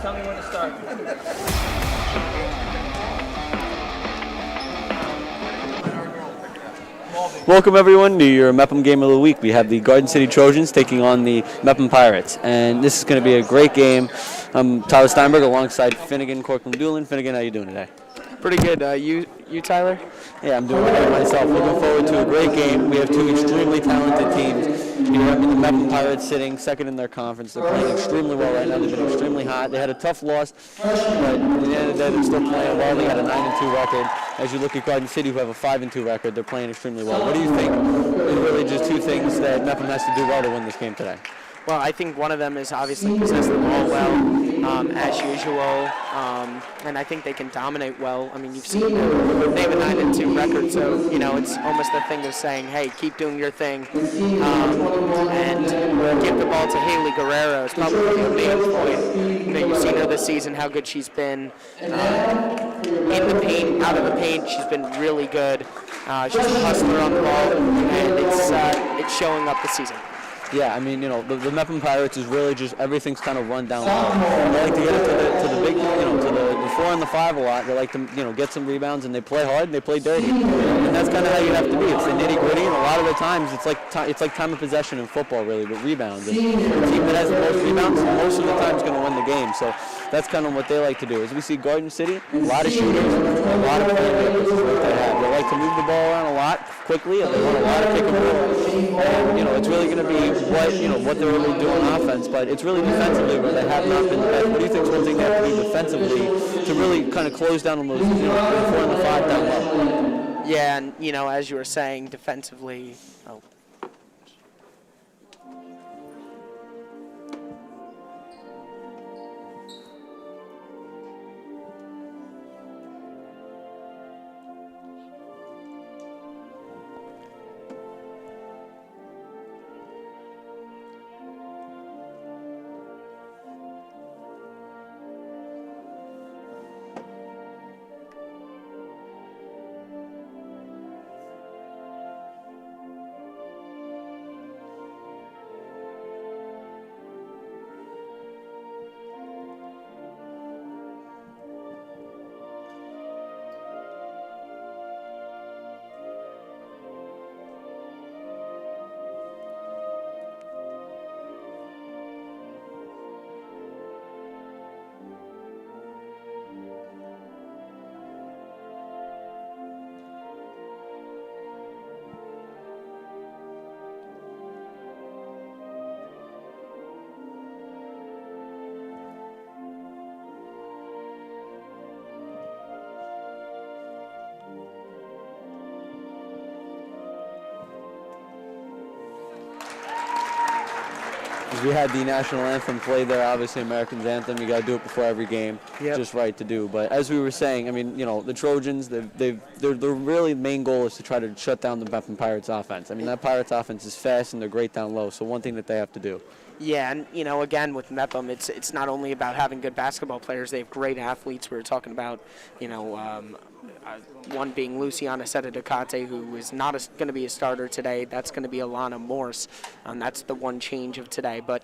Tell me when to start. Welcome everyone to your Mepham Game of the Week. We have the Garden City Trojans taking on the Mepham Pirates, and this is going to be a great game. I'm Tyler Steinberg alongside Finnegan Corcoran-Doolin. Finnegan, how you doing today? Pretty good. You Tyler? Yeah, I'm doing good myself. Looking forward to a great game. We have two extremely talented teams. You have the Mepham Pirates sitting second in their conference. They're playing extremely well right now. They've been extremely hot. They had a tough loss, but at the end of the day, they're still playing well. They got a 9-2 record. As you look at Garden City, who have a 5-2 record, they're playing extremely well. What do you think is really just two things that Mepham has to do well to win this game today? Well, I think one of them is obviously possess the ball well, as usual, and I think they can dominate well. I mean, you've seen they have a 9-2 record, so you know it's almost a thing of saying, "Hey, keep doing your thing," and give the ball to Haley Guerrero. Is probably the main point. You know, you've seen her this season, how good she's been in the paint, out of the paint. She's been really good. She's a hustler on the ball, and it's showing up this season. Yeah, I mean, you know, the Mepham Pirates is really just everything's kind of run down low. They like to get it to the big, you know, to the 4 and the 5 a lot. They like to, you know, get some rebounds, and they play hard and they play dirty. And that's kind of how you have to be. It's the nitty gritty, and a lot of the times it's like time of possession in football, really, with rebounds. And the team that has the most rebounds, most of the time is going to win the game. So that's kind of what they like to do. As we see Garden City, a lot of shooters, a lot of playmakers is what they have. They like to move the ball around a lot quickly, and they want a lot of pick and roll. And, you know, it's really going to be what they're able to do on offense, but it's really defensively where they have not been the best. What do you think is one thing they have to do defensively to really kind of close down on those, you know, the 4 and the 5 down low? Yeah, and you know, as you were saying, defensively. We had the national anthem played there, obviously American's anthem. You got to do it before every game. Yep. Just right to do. But as we were saying, I mean, you know, the Trojans, their really main goal is to try to shut down the Mepham Pirates offense. I mean, that Pirates offense is fast and they're great down low. So one thing that they have to do. Yeah, and you know, again with Mepham, it's not only about having good basketball players. They have great athletes. We were talking about, you know, one being Luciana Nakata, who is not going to be a starter today. That's going to be Alana Morse, and that's the one change of today. But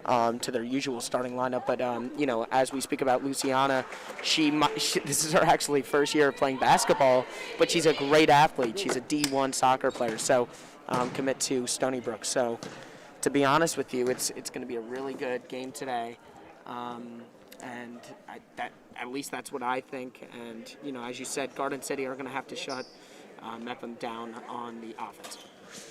to their usual starting lineup. But you know, as we speak about Luciana, this is her actually first year of playing basketball, but she's a great athlete. She's a D1 soccer player. So commit to Stony Brook. So. To be honest with you, it's going to be a really good game today, and at least that's what I think. And you know, as you said, Garden City are going to have to shut Mepham down on the offense.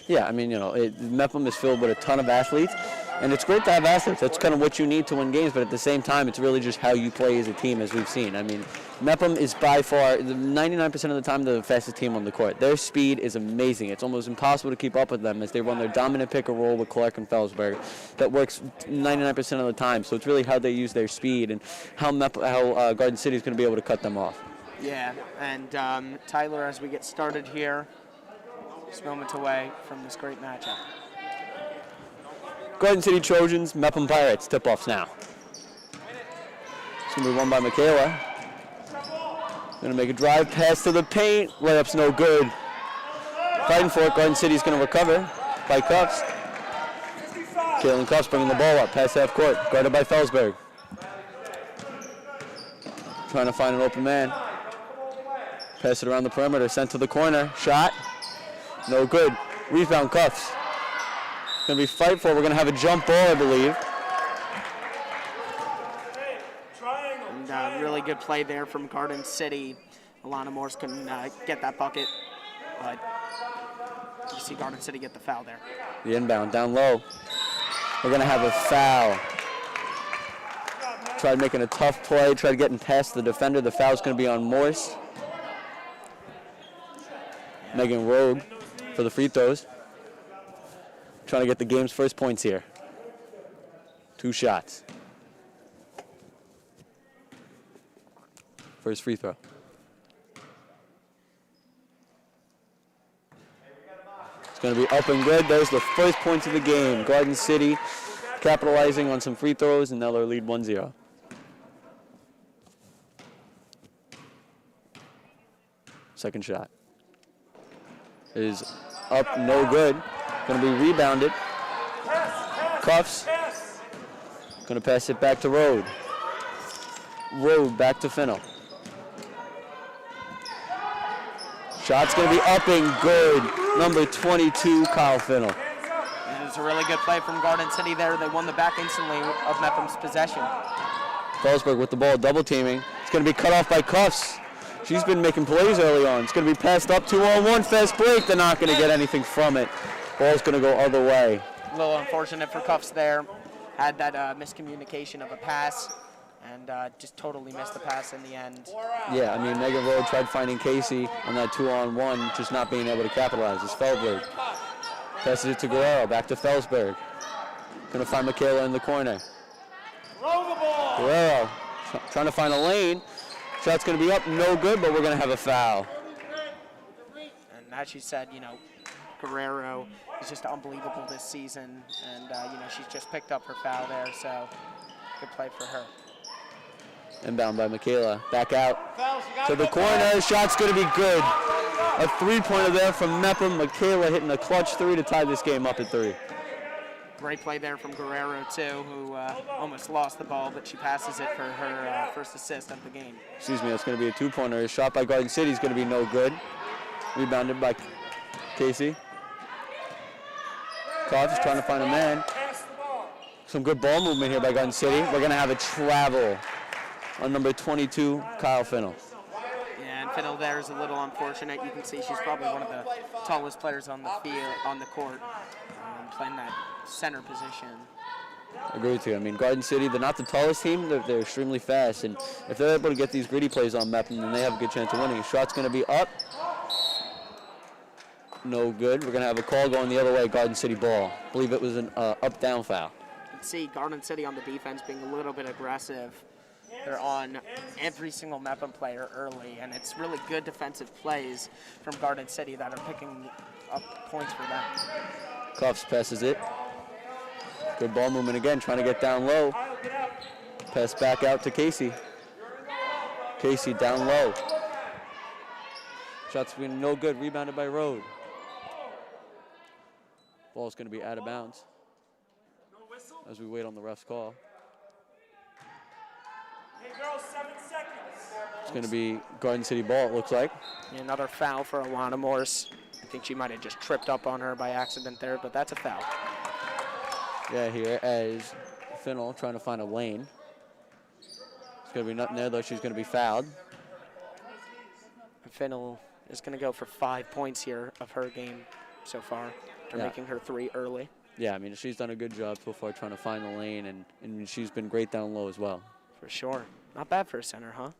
Yeah, I mean, you know, Mepham is filled with a ton of athletes, and it's great to have athletes. That's kind of what you need to win games, but at the same time, it's really just how you play as a team, as we've seen. I mean, Mepham is by far, 99% of the time, the fastest team on the court. Their speed is amazing. It's almost impossible to keep up with them as they run their dominant pick and roll with Clark and Felsberg. That works 99% of the time, so it's really how they use their speed and how Garden City is going to be able to cut them off. Yeah, and Tyler, as we get started here, just moments away from this great matchup. Garden City Trojans, Mepham Pirates, tip-offs now. It's going to be won by Kayla. Going to make a drive pass to the paint. Layup's no good. Fighting for it. Garden City's going to recover by Cuffs. Kaylin Cuffs bringing the ball up past half court. Guarded by Felsberg. trying to find an open man. Pass it around the perimeter, sent to the corner. Shot. No good. Rebound, Cuffs. Going to be fight for. We're going to have a jump ball, I believe. And really good play there from Garden City. Alana Morse couldn't get that bucket, but you see Garden City get the foul there. The inbound down low. We're going to have a foul. Tried making a tough play, tried getting past the defender. The foul's going to be on Morse. Megan Rogue for the free throws. Trying to get the game's first points here. 2 shots. First free throw. It's going to be up and good. There's the first points of the game. Garden City capitalizing on some free throws, and now they're lead 1-0. Second shot is up, no good. Going to be rebounded. Cuffs. Going to pass it back to Rode. Rode back to Finnell. Shot's going to be up and good. Number 22, Kyle Finnell. And it was a really good play from Garden City there. They won the back instantly of Mepham's possession. Felsberg with the ball, double teaming. It's going to be cut off by Cuffs. She's been making plays early on. It's going to be passed up 2-on-1, fast break. They're not going to get anything from it. Ball's going to go other way. A little unfortunate for Cuffs there. Had that miscommunication of a pass and just totally missed the pass in the end. Yeah, I mean, Megan Rowe tried finding Casey on that 2-on-1, just not being able to capitalize. It's Felsberg. Passes it to Guerrero, back to Felsberg. Going to find Michaela in the corner. Guerrero trying to find a lane. Shot's going to be up, no good, but we're going to have a foul. And as you said, you know, Guerrero is just unbelievable this season, and you know, she's just picked up her foul there, so good play for her. Inbound by Michaela, back out to the corner. Shot's going to be good. A 3-pointer there from Mepham. Michaela hitting a clutch 3 to tie this game up at 3. Great play there from Guerrero, too, who almost lost the ball, but she passes it for her first assist of the game. Excuse me, that's going to be a 2-pointer. A shot by Garden City is going to be no good. Rebounded by Casey. Cobbs trying to find a man. Some good ball movement here by Garden City. We're going to have a travel on number 22, Kyle Finnell. Yeah, and Finnell there is a little unfortunate. You can see she's probably one of the tallest players on the field, on the court, playing that center position. I agree with you. I mean, Garden City, they're not the tallest team. They're extremely fast, and if they're able to get these gritty plays on Mepham, then they have a good chance of winning. Shot's going to be up. No good. We're going to have a call going the other way, Garden City ball. I believe it was an up-down foul. You can see Garden City on the defense being a little bit aggressive. They're on every single Mepham player early, and it's really good defensive plays from Garden City that are picking up points for them. Cuffs passes it. Good ball movement again, trying to get down low. Pass back out to Casey. Casey down low. Shots being no good, rebounded by Rode. Ball's going to be out of bounds as we wait on the ref's call. It's going to be Garden City ball, it looks like. Another foul for Alana Morris. I think she might have just tripped up on her by accident there, but that's a foul. Yeah, here as Finnell trying to find a lane. It's going to be nothing there, though. She's going to be fouled. Finnell is going to go for 5 points here of her game so far. They're making her 3 early. Yeah, I mean, she's done a good job so far trying to find the lane, and she's been great down low as well. For sure. Not bad for a center, huh?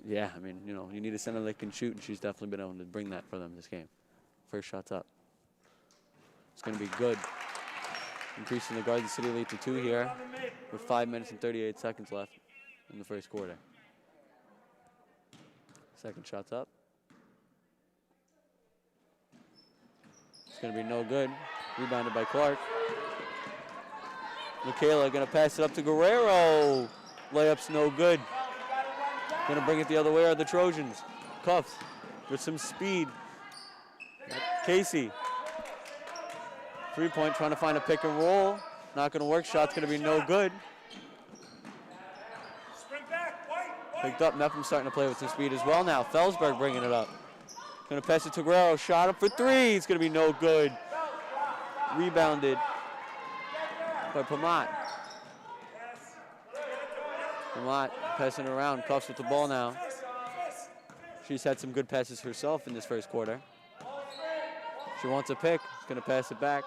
Yeah, I mean, you know, you need a center that can shoot, and she's definitely been able to bring that for them this game. First shot's up. It's going to be good. Increasing the Garden City lead to 2 here with 5 minutes and 38 seconds left in the first quarter. Second shot's up. It's going to be no good. Rebounded by Clark. Michaela going to pass it up to Guerrero. Layup's no good. Going to bring it the other way are the Trojans. Cuffs with some speed. Casey. 3-point trying to find a pick and roll. Not going to work. Shot's going to be no good. Picked up. Mepham's starting to play with some speed as well now. Felsberg bringing it up. Going to pass it to Guerrero. Shot up for three. It's going to be no good. Rebounded by Pamat. Pamat passing it around. Cuffs with the ball now. She's had some good passes herself in this first quarter. She wants a pick. She's going to pass it back.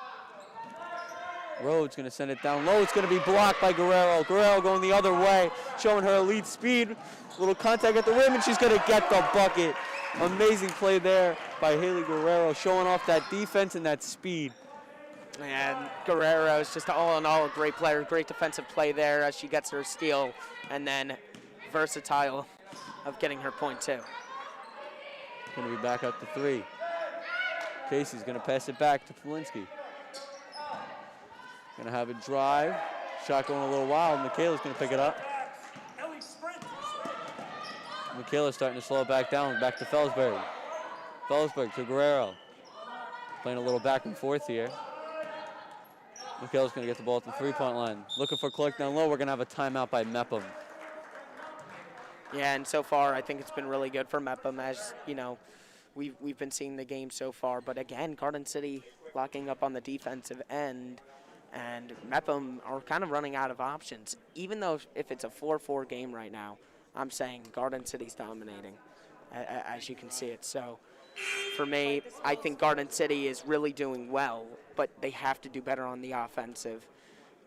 Rhodes going to send it down low. It's going to be blocked by Guerrero. Guerrero going the other way, showing her elite speed. Little contact at the rim, and she's going to get the bucket. Amazing play there by Haley Guerrero, showing off that defense and that speed. And Guerrero is just all in all a great player. Great defensive play there as she gets her steal, and then versatile of getting her point too. Going to be back up to three. Casey's going to pass it back to Polinsky. Going to have a drive. Shot going a little wild. Michaela's going to pick it up. Michaela's starting to slow it back down. Back to Felsberg. Felsberg to Guerrero. Playing a little back and forth here. Michaela's going to get the ball at the three-point line. Looking for Clark down low. We're going to have a timeout by Mepham. Yeah, and so far I think it's been really good for Mepham, as you know, we've been seeing the game so far. But again, Garden City locking up on the defensive end, and Mepham are kind of running out of options. Even though if it's a 4-4 game right now, I'm saying Garden City's dominating, as you can see it. So for me, I think Garden City is really doing well, but they have to do better on the offensive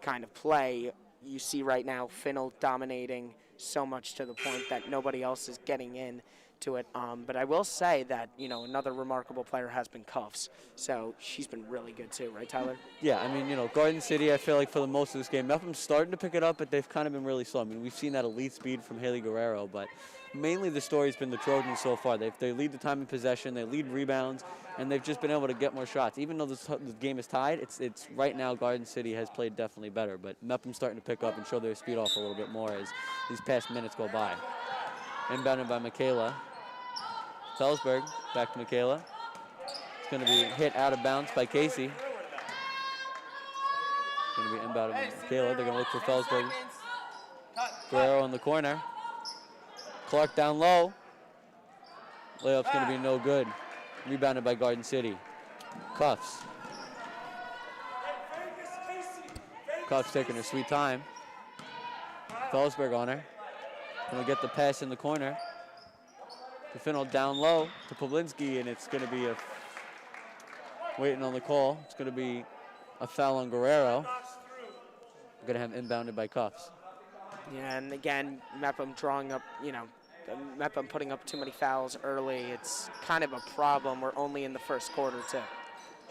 kind of play. You see right now Finnell dominating so much to the point that nobody else is getting in to it. But I will say that, you know, another remarkable player has been Cuffs. So she's been really good too, right, Tyler? Yeah, I mean, you know, Garden City, I feel like for the most of this game, Mepham's starting to pick it up, but they've kind of been really slow. I mean, we've seen that elite speed from Haley Guerrero, but mainly the story's been the Trojans so far. They lead the time in possession, they lead rebounds, and they've just been able to get more shots. Even though the game is tied, it's right now Garden City has played definitely better, but Mepham's starting to pick up and show their speed off a little bit more as these past minutes go by. Inbounded by Michaela. Felsberg, back to Michaela. It's going to be hit out of bounds by Casey. Going to be inbounded by Michaela. They're going to look for Felsberg. Guerrero in the corner. Clark down low. Layup's going to be no good. Rebounded by Garden City. Cuffs. Cuffs taking her sweet time. Felsberg on her. Going to get the pass in the corner. To Finnell down low to Pawlinski, and it's going to be waiting on the call. It's going to be a foul on Guerrero. We're going to have inbounded by Cuffs. Yeah, and again, Mepham drawing up, you know, Mepham putting up too many fouls early. It's kind of a problem. We're only in the first quarter, too.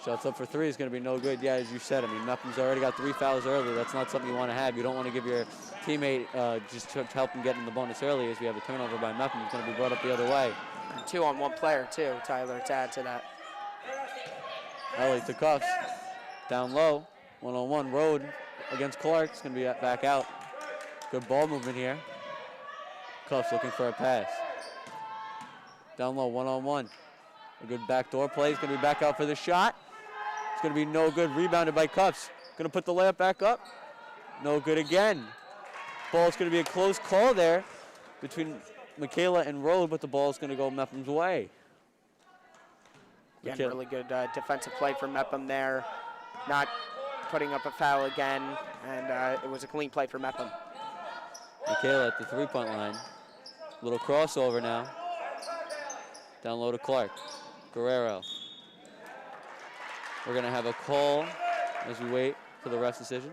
Shots up for three is going to be no good. Yeah, as you said, I mean, Mepham's already got 3 fouls early. That's not something you want to have. You don't want to give your teammate just to help him get in the bonus early, as we have a turnover by Mepham. It's going to be brought up the other way. And 2 on 1 player, too, Tyler, to add to that. Ellie to Cuffs. Down low. 1-on-1. Road against Clark. It's going to be back out. Good ball movement here. Cuffs looking for a pass. Down low, 1-on-1. A good backdoor play. He's going to be back out for the shot. It's going to be no good. Rebounded by Cuffs. Going to put the layup back up. No good again. Ball's going to be a close call there between Michaela and Rode, but the ball's going to go Mepham's way. Again, really good defensive play from Mepham there. Not putting up a foul again, and it was a clean play for Mepham. Michaela at the three-point line. Little crossover now. Down low to Clark. Guerrero. We're going to have a call as we wait for the ref's decision.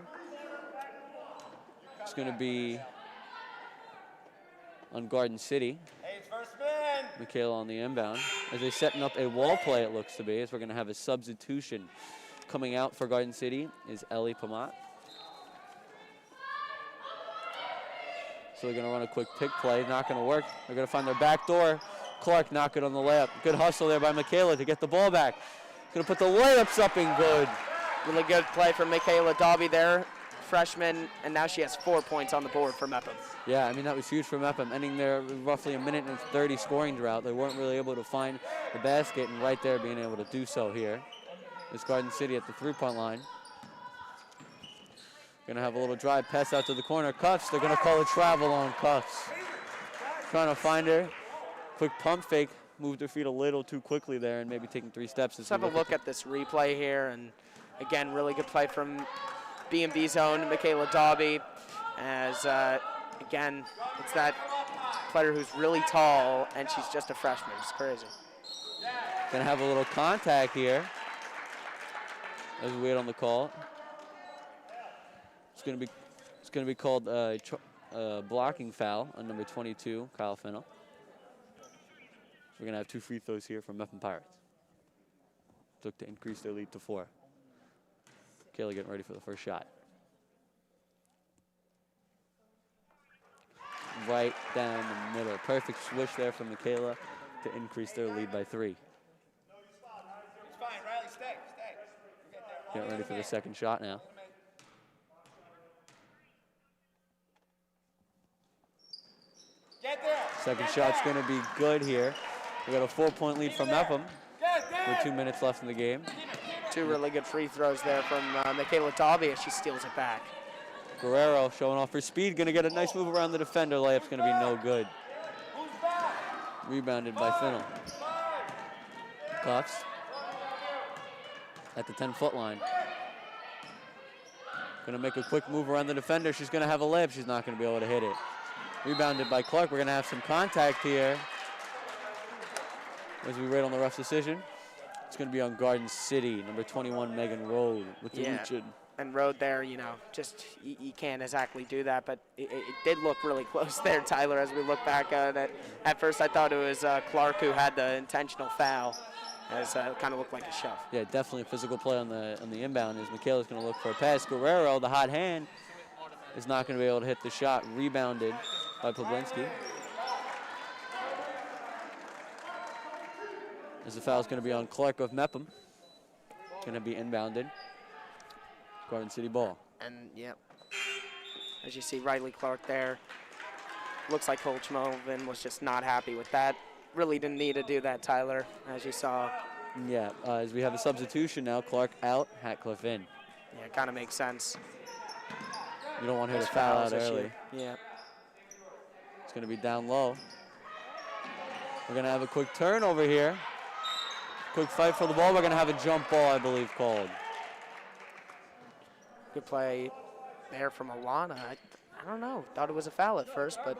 It's going to be on Garden City. Hey, it's first man. Michaela on the inbound. As they're setting up a wall play, it looks to be, as we're going to have a substitution. Coming out for Garden City is Ellie Pamat. So they're going to run a quick pick play. Not going to work. They're going to find their back door. Clark knock it on the layup. Good hustle there by Michaela to get the ball back. Going to put the layups up and good. Really good play from Michaela Dobby there, freshman, and now she has 4 points on the board for Mepham. Yeah, I mean, that was huge for Mepham, ending their roughly 1:30 scoring drought. They weren't really able to find the basket, and right there being able to do so here is Garden City at the three-point line. Going to have a little drive pass out to the corner. Cuffs, they're going to call a travel on Cuffs. trying to find her. Quick pump fake. Moved her feet a little too quickly there and maybe taking 3 steps. Let's have a look at this replay here. And again, really good play from BMB's own Michaela Dobby. As, again, it's that player who's really tall, and she's just a freshman. It's crazy. Gonna have a little contact here as we wait on the call. It's gonna be called a blocking foul on number 22, Kyle Fennell. We're going to have 2 free throws here from Mepham Pirates. Look to increase their lead to 4. Kayla getting ready for the first shot. Right down the middle. Perfect switch there from Michaela to increase their lead by 3. It's fine, Riley, stay. Getting ready for the second shot now. Get there. Second shot's going to be good here. We got a 4-point lead from Mepham with 2 minutes left in the game. 2 really good free throws there from Michaela Dobby as she steals it back. Guerrero showing off her speed, going to get a nice move around the defender. Layup's going to be no good. Rebounded by Fennell. Cuffs at the 10-foot line. Going to make a quick move around the defender. She's going to have a layup. She's not going to be able to hit it. Rebounded by Clark. We're going to have some contact here as we wait on the ref's decision. It's going to be on Garden City, number 21, Megan Road with the reach in. And Road there, you know, just you can't exactly do that, but it did look really close there, Tyler, as we look back at it. At first I thought it was Clark who had the intentional foul, as it kind of looked like a shove. Yeah, definitely a physical play on the inbound as Michaela's going to look for a pass. Guerrero, the hot hand, is not going to be able to hit the shot. Rebounded by Poblinski. As the foul is going to be on Clark of Mepham. Going to be inbounded. Garden City ball. And, yep, as you see, Riley Clark there. Looks like Coach Melvin was just not happy with that. Really didn't need to do that, Tyler, as you saw. Yeah, as we have a substitution now. Clark out, Hatcliffe in. Yeah, it kind of makes sense. You don't want her to foul out this early. year. Yeah. It's going to be down low. We're going to have a quick turnover here. Quick fight for the ball. We're going to have a jump ball, I believe, called. Good play there from Alana. I don't know. Thought it was a foul at first, but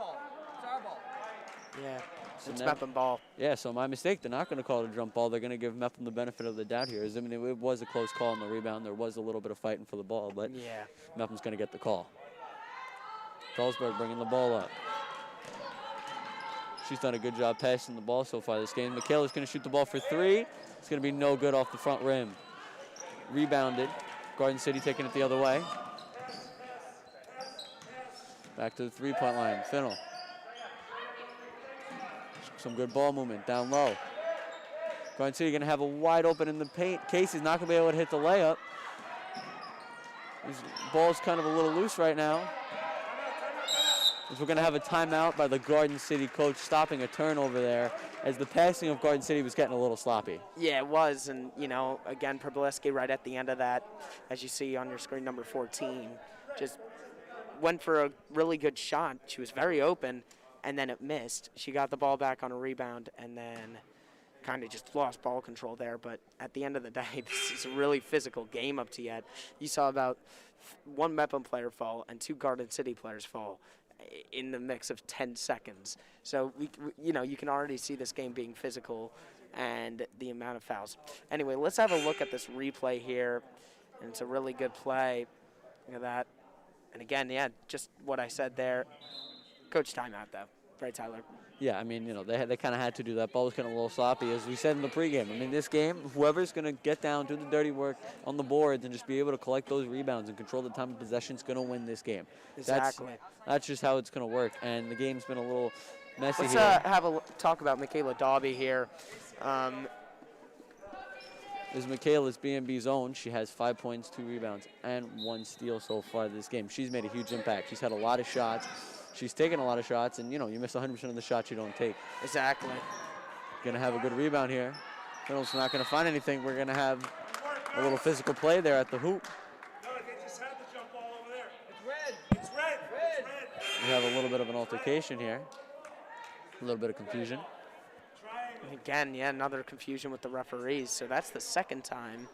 yeah, it's Mepham ball. Yeah, so my mistake. They're not going to call it a jump ball. They're going to give Mepham the benefit of the doubt here. I mean, it was a close call on the rebound. There was a little bit of fighting for the ball, but yeah, Mepham's going to get the call. Felsberg bringing the ball up. She's done a good job passing the ball so far this game. Michaela's going to shoot the ball for 3. It's going to be no good off the front rim. Rebounded. Garden City taking it the other way. Back to the 3-point line. Fennell. Some good ball movement down low. Garden City going to have a wide open in the paint. Casey's not going to be able to hit the layup. His ball's kind of a little loose right now. We're going to have a timeout by the Garden City coach, stopping a turnover there as the passing of Garden City was getting a little sloppy. Yeah, it was. And, you know, again, Poblinski right at the end of that, as you see on your screen, number 14, just went for a really good shot. She was very open, and then it missed. She got the ball back on a rebound and then kind of just lost ball control there. But at the end of the day, this is a really physical game up to yet. You saw about 1 Mepham player fall and 2 Garden City players fall in the mix of 10 seconds. So, you know, you can already see this game being physical and the amount of fouls. Anyway, let's have a look at this replay here. And it's a really good play. Look at that. And again, yeah, just what I said there. Coach timeout, though. Right, Tyler? Yeah, I mean, you know, they kind of had to do that. Ball was kind of a little sloppy, as we said in the pregame. I mean, this game, whoever's going to get down, do the dirty work on the boards, and just be able to collect those rebounds and control the time of possession is going to win this game. Exactly. That's just how it's going to work. And the game's been a little messy Let's here. have a talk about Michaela Dobby here. This is Michaela's BMB's own. She has 5 points, 2 rebounds, and 1 steal so far this game. She's made a huge impact. She's had a lot of shots. She's taken a lot of shots, and, you know, you miss 100% of the shots you don't take. Exactly. Going to have a good rebound here. Fennell's not going to find anything. We're going to have a little physical play there at the hoop. No, they just had the jump ball over there. It's red. It's red. It's red. We have a little bit of an altercation here. A little bit of confusion. Again, yeah, another confusion with the referees. So that's the second time.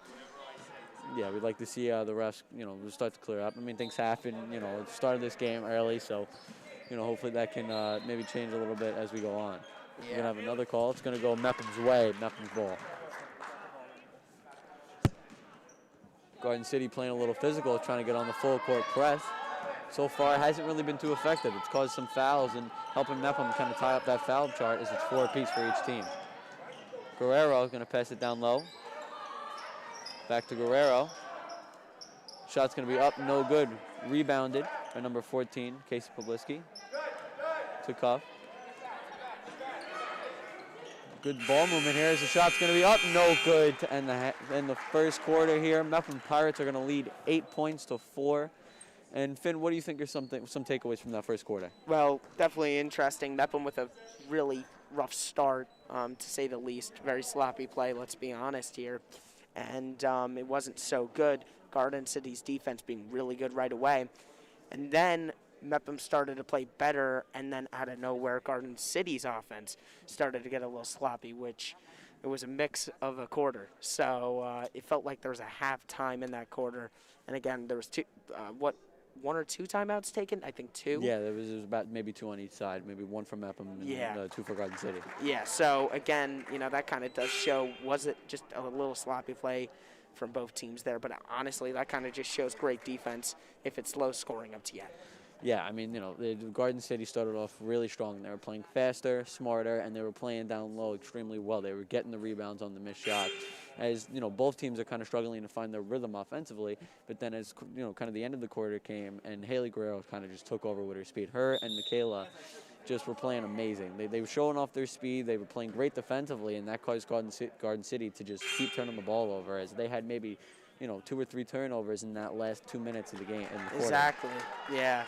Yeah, we'd like to see the refs, start to clear up. I mean, things happen, it started this game early, so, hopefully that can maybe change a little bit as we go on. We're going to have another call. It's going to go Mepham's way, Mepham's ball. Garden City playing a little physical, trying to get on the full court press. So far, it hasn't really been too effective. It's caused some fouls and helping Mepham kind of tie up that foul chart as it's 4 apiece for each team. Guerrero is going to pass it down low. Back to Guerrero. Shot's going to be up, no good. Rebounded by number 14, Casey Pobliski. To Cuff. Good ball movement here as the shot's going to be up, no good to end the first quarter here. Mepham Pirates are going to lead 8 points to 4. And Finn, what do you think are some takeaways from that first quarter? Well, definitely interesting. Mepham with a really rough start, to say the least. Very sloppy play, let's be honest here. And it wasn't so good. Garden City's defense being really good right away. And then Mepham started to play better, and then out of nowhere, Garden City's offense started to get a little sloppy, which it was a mix of a quarter. So it felt like there was a half time in that quarter. And again, there was one or two timeouts taken? I think 2. Yeah, there was about maybe 2 on each side, maybe 1 for Mepham and 2 for Garden City. Yeah, so again, that kind of does show, was it just a little sloppy play from both teams there? But honestly, that kind of just shows great defense if it's low scoring up to yet. Yeah, I mean, the Garden City started off really strong. They were playing faster, smarter, and they were playing down low extremely well. They were getting the rebounds on the missed shot. As, both teams are kind of struggling to find their rhythm offensively, but then as, kind of the end of the quarter came and Haley Guerrero kind of just took over with her speed. Her and Nakayla just were playing amazing. They were showing off their speed. They were playing great defensively, and that caused Garden City to just keep turning the ball over as they had maybe, 2 or 3 turnovers in that last 2 minutes of the game. In the quarter. Exactly, yeah.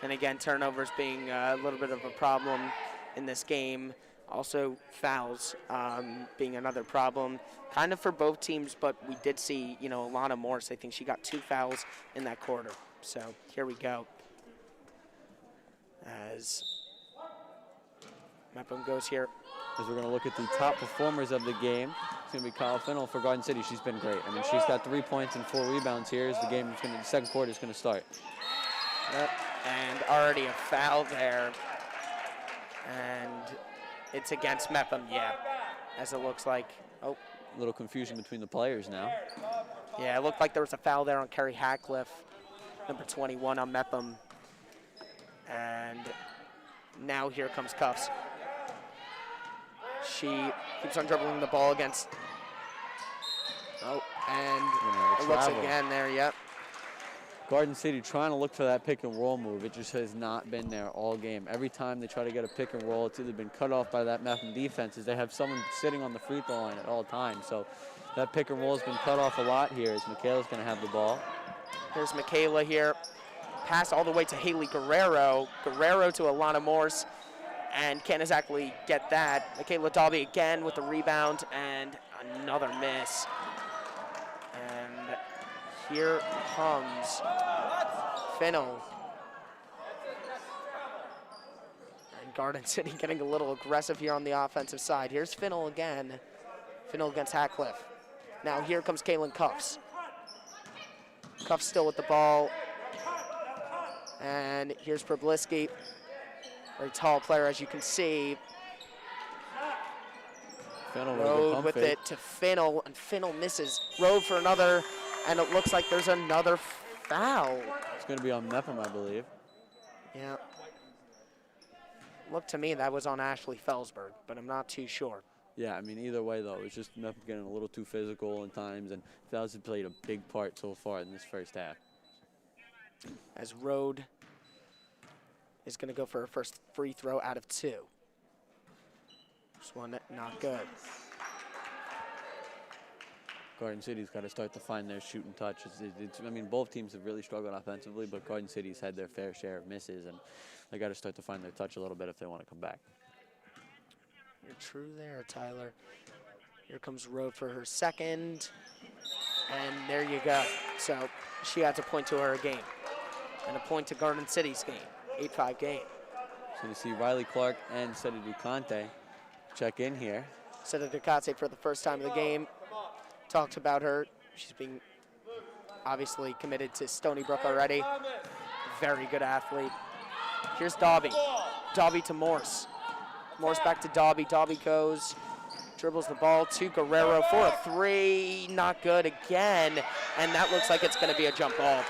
And again, turnovers being a little bit of a problem in this game. Also, fouls being another problem, kind of for both teams. But we did see, Alana Morris. I think she got 2 fouls in that quarter. So here we go. As Mepham goes here. As we're going to look at the top performers of the game, it's going to be Kyle Finnell for Garden City. She's been great. I mean, she's got 3 points and 4 rebounds here as the second quarter is going to start. Yep. And already a foul there. And it's against Mepham, yeah, as it looks like. Oh, a little confusion between the players now. Yeah, it looked like there was a foul there on Kerry Hackcliffe, number 21 on Mepham. And now here comes Cuffs. She keeps on dribbling the ball against. Oh, and it looks again there, yep. Garden City trying to look for that pick and roll move. It just has not been there all game. Every time they try to get a pick and roll, it's either been cut off by that Mepham defense as they have someone sitting on the free throw line at all times. So that pick and roll has been cut off a lot here as Michaela's going to have the ball. Here's Michaela here. Pass all the way to Haley Guerrero. Guerrero to Alana Morse. And can't exactly get that. Michaela Dalby again with the rebound and another miss. And here comes Finnell. And Garden City getting a little aggressive here on the offensive side. Here's Finnell again. Finnell against Hackcliffe. Now here comes Kaylin Cuffs. Cuffs still with the ball. And here's Probliski. Very tall player, as you can see. Rode with it to Finnell, and Finnell misses. Rode for another, and it looks like there's another foul. It's going to be on Mepham, I believe. Yeah. Looked to me that was on Ashley Felsberg, but I'm not too sure. Yeah, I mean, either way, though, it's just Mepham getting a little too physical at times, and fouls have played a big part so far in this first half. As Rode is going to go for her first free throw out of 2. This one not good. Garden City's got to start to find their shooting touch. I mean, both teams have really struggled offensively, but Garden City's had their fair share of misses, and they got to start to find their touch a little bit if they want to come back. You're true there, Tyler. Here comes Rode for her second, and there you go. So she adds a point to her game, and a point to Garden City's game, 8-5 game. So you see Riley Clark and Seta Ducante check in here. Seta Ducate for the first time of the game. Talked about her. She's being obviously committed to Stony Brook already. Very good athlete. Here's Dobby. Dobby to Morse. Morse back to Dobby. Dobby goes, dribbles the ball to Guerrero for a three. Not good again. And that looks like it's going to be a jump ball.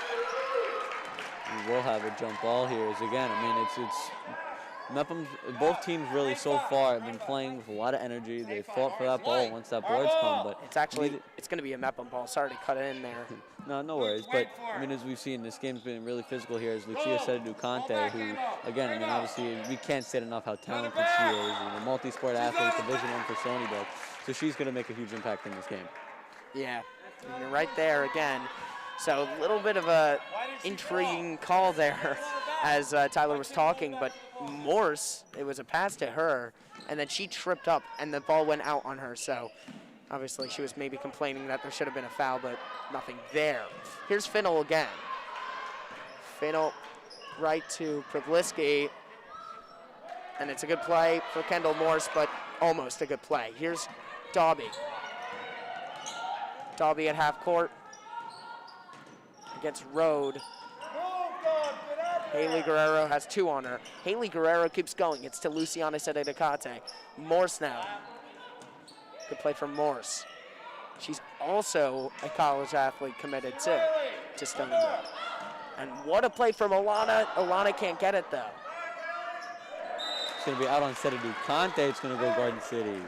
We will have a jump ball here. As again, I mean, it's Mepham, both teams really so far have been playing with a lot of energy. They fought for that ball once that board's come, but it's going to be a Mepham ball. Sorry to cut in there. No worries. But I mean, as we've seen, this game's been really physical here. As Lucia said, Ducante, who again, I mean, obviously we can't say enough how talented she is. A multi-sport athlete, Division I for Stony Brook, so she's going to make a huge impact in this game. Yeah, and you're right there again. So a little bit of a intriguing call there as Tyler was talking, but Morse, it was a pass to her, and then she tripped up, and the ball went out on her. So obviously she was maybe complaining that there should have been a foul, but nothing there. Here's Finnell again. Finnell right to Pribliski, and it's a good play for Kendall Morris, but almost a good play. Here's Dobby. Dobby at half court against Rode. Haley Guerrero has two on her. Haley Guerrero keeps going. It's to Luciana Sededicate. Morse now. Good play from Morse. She's also a college athlete committed to Stony Brook. And what a play from Alana. Alana can't get it though. It's going to be out on Sededicate. It's going to go Garden City.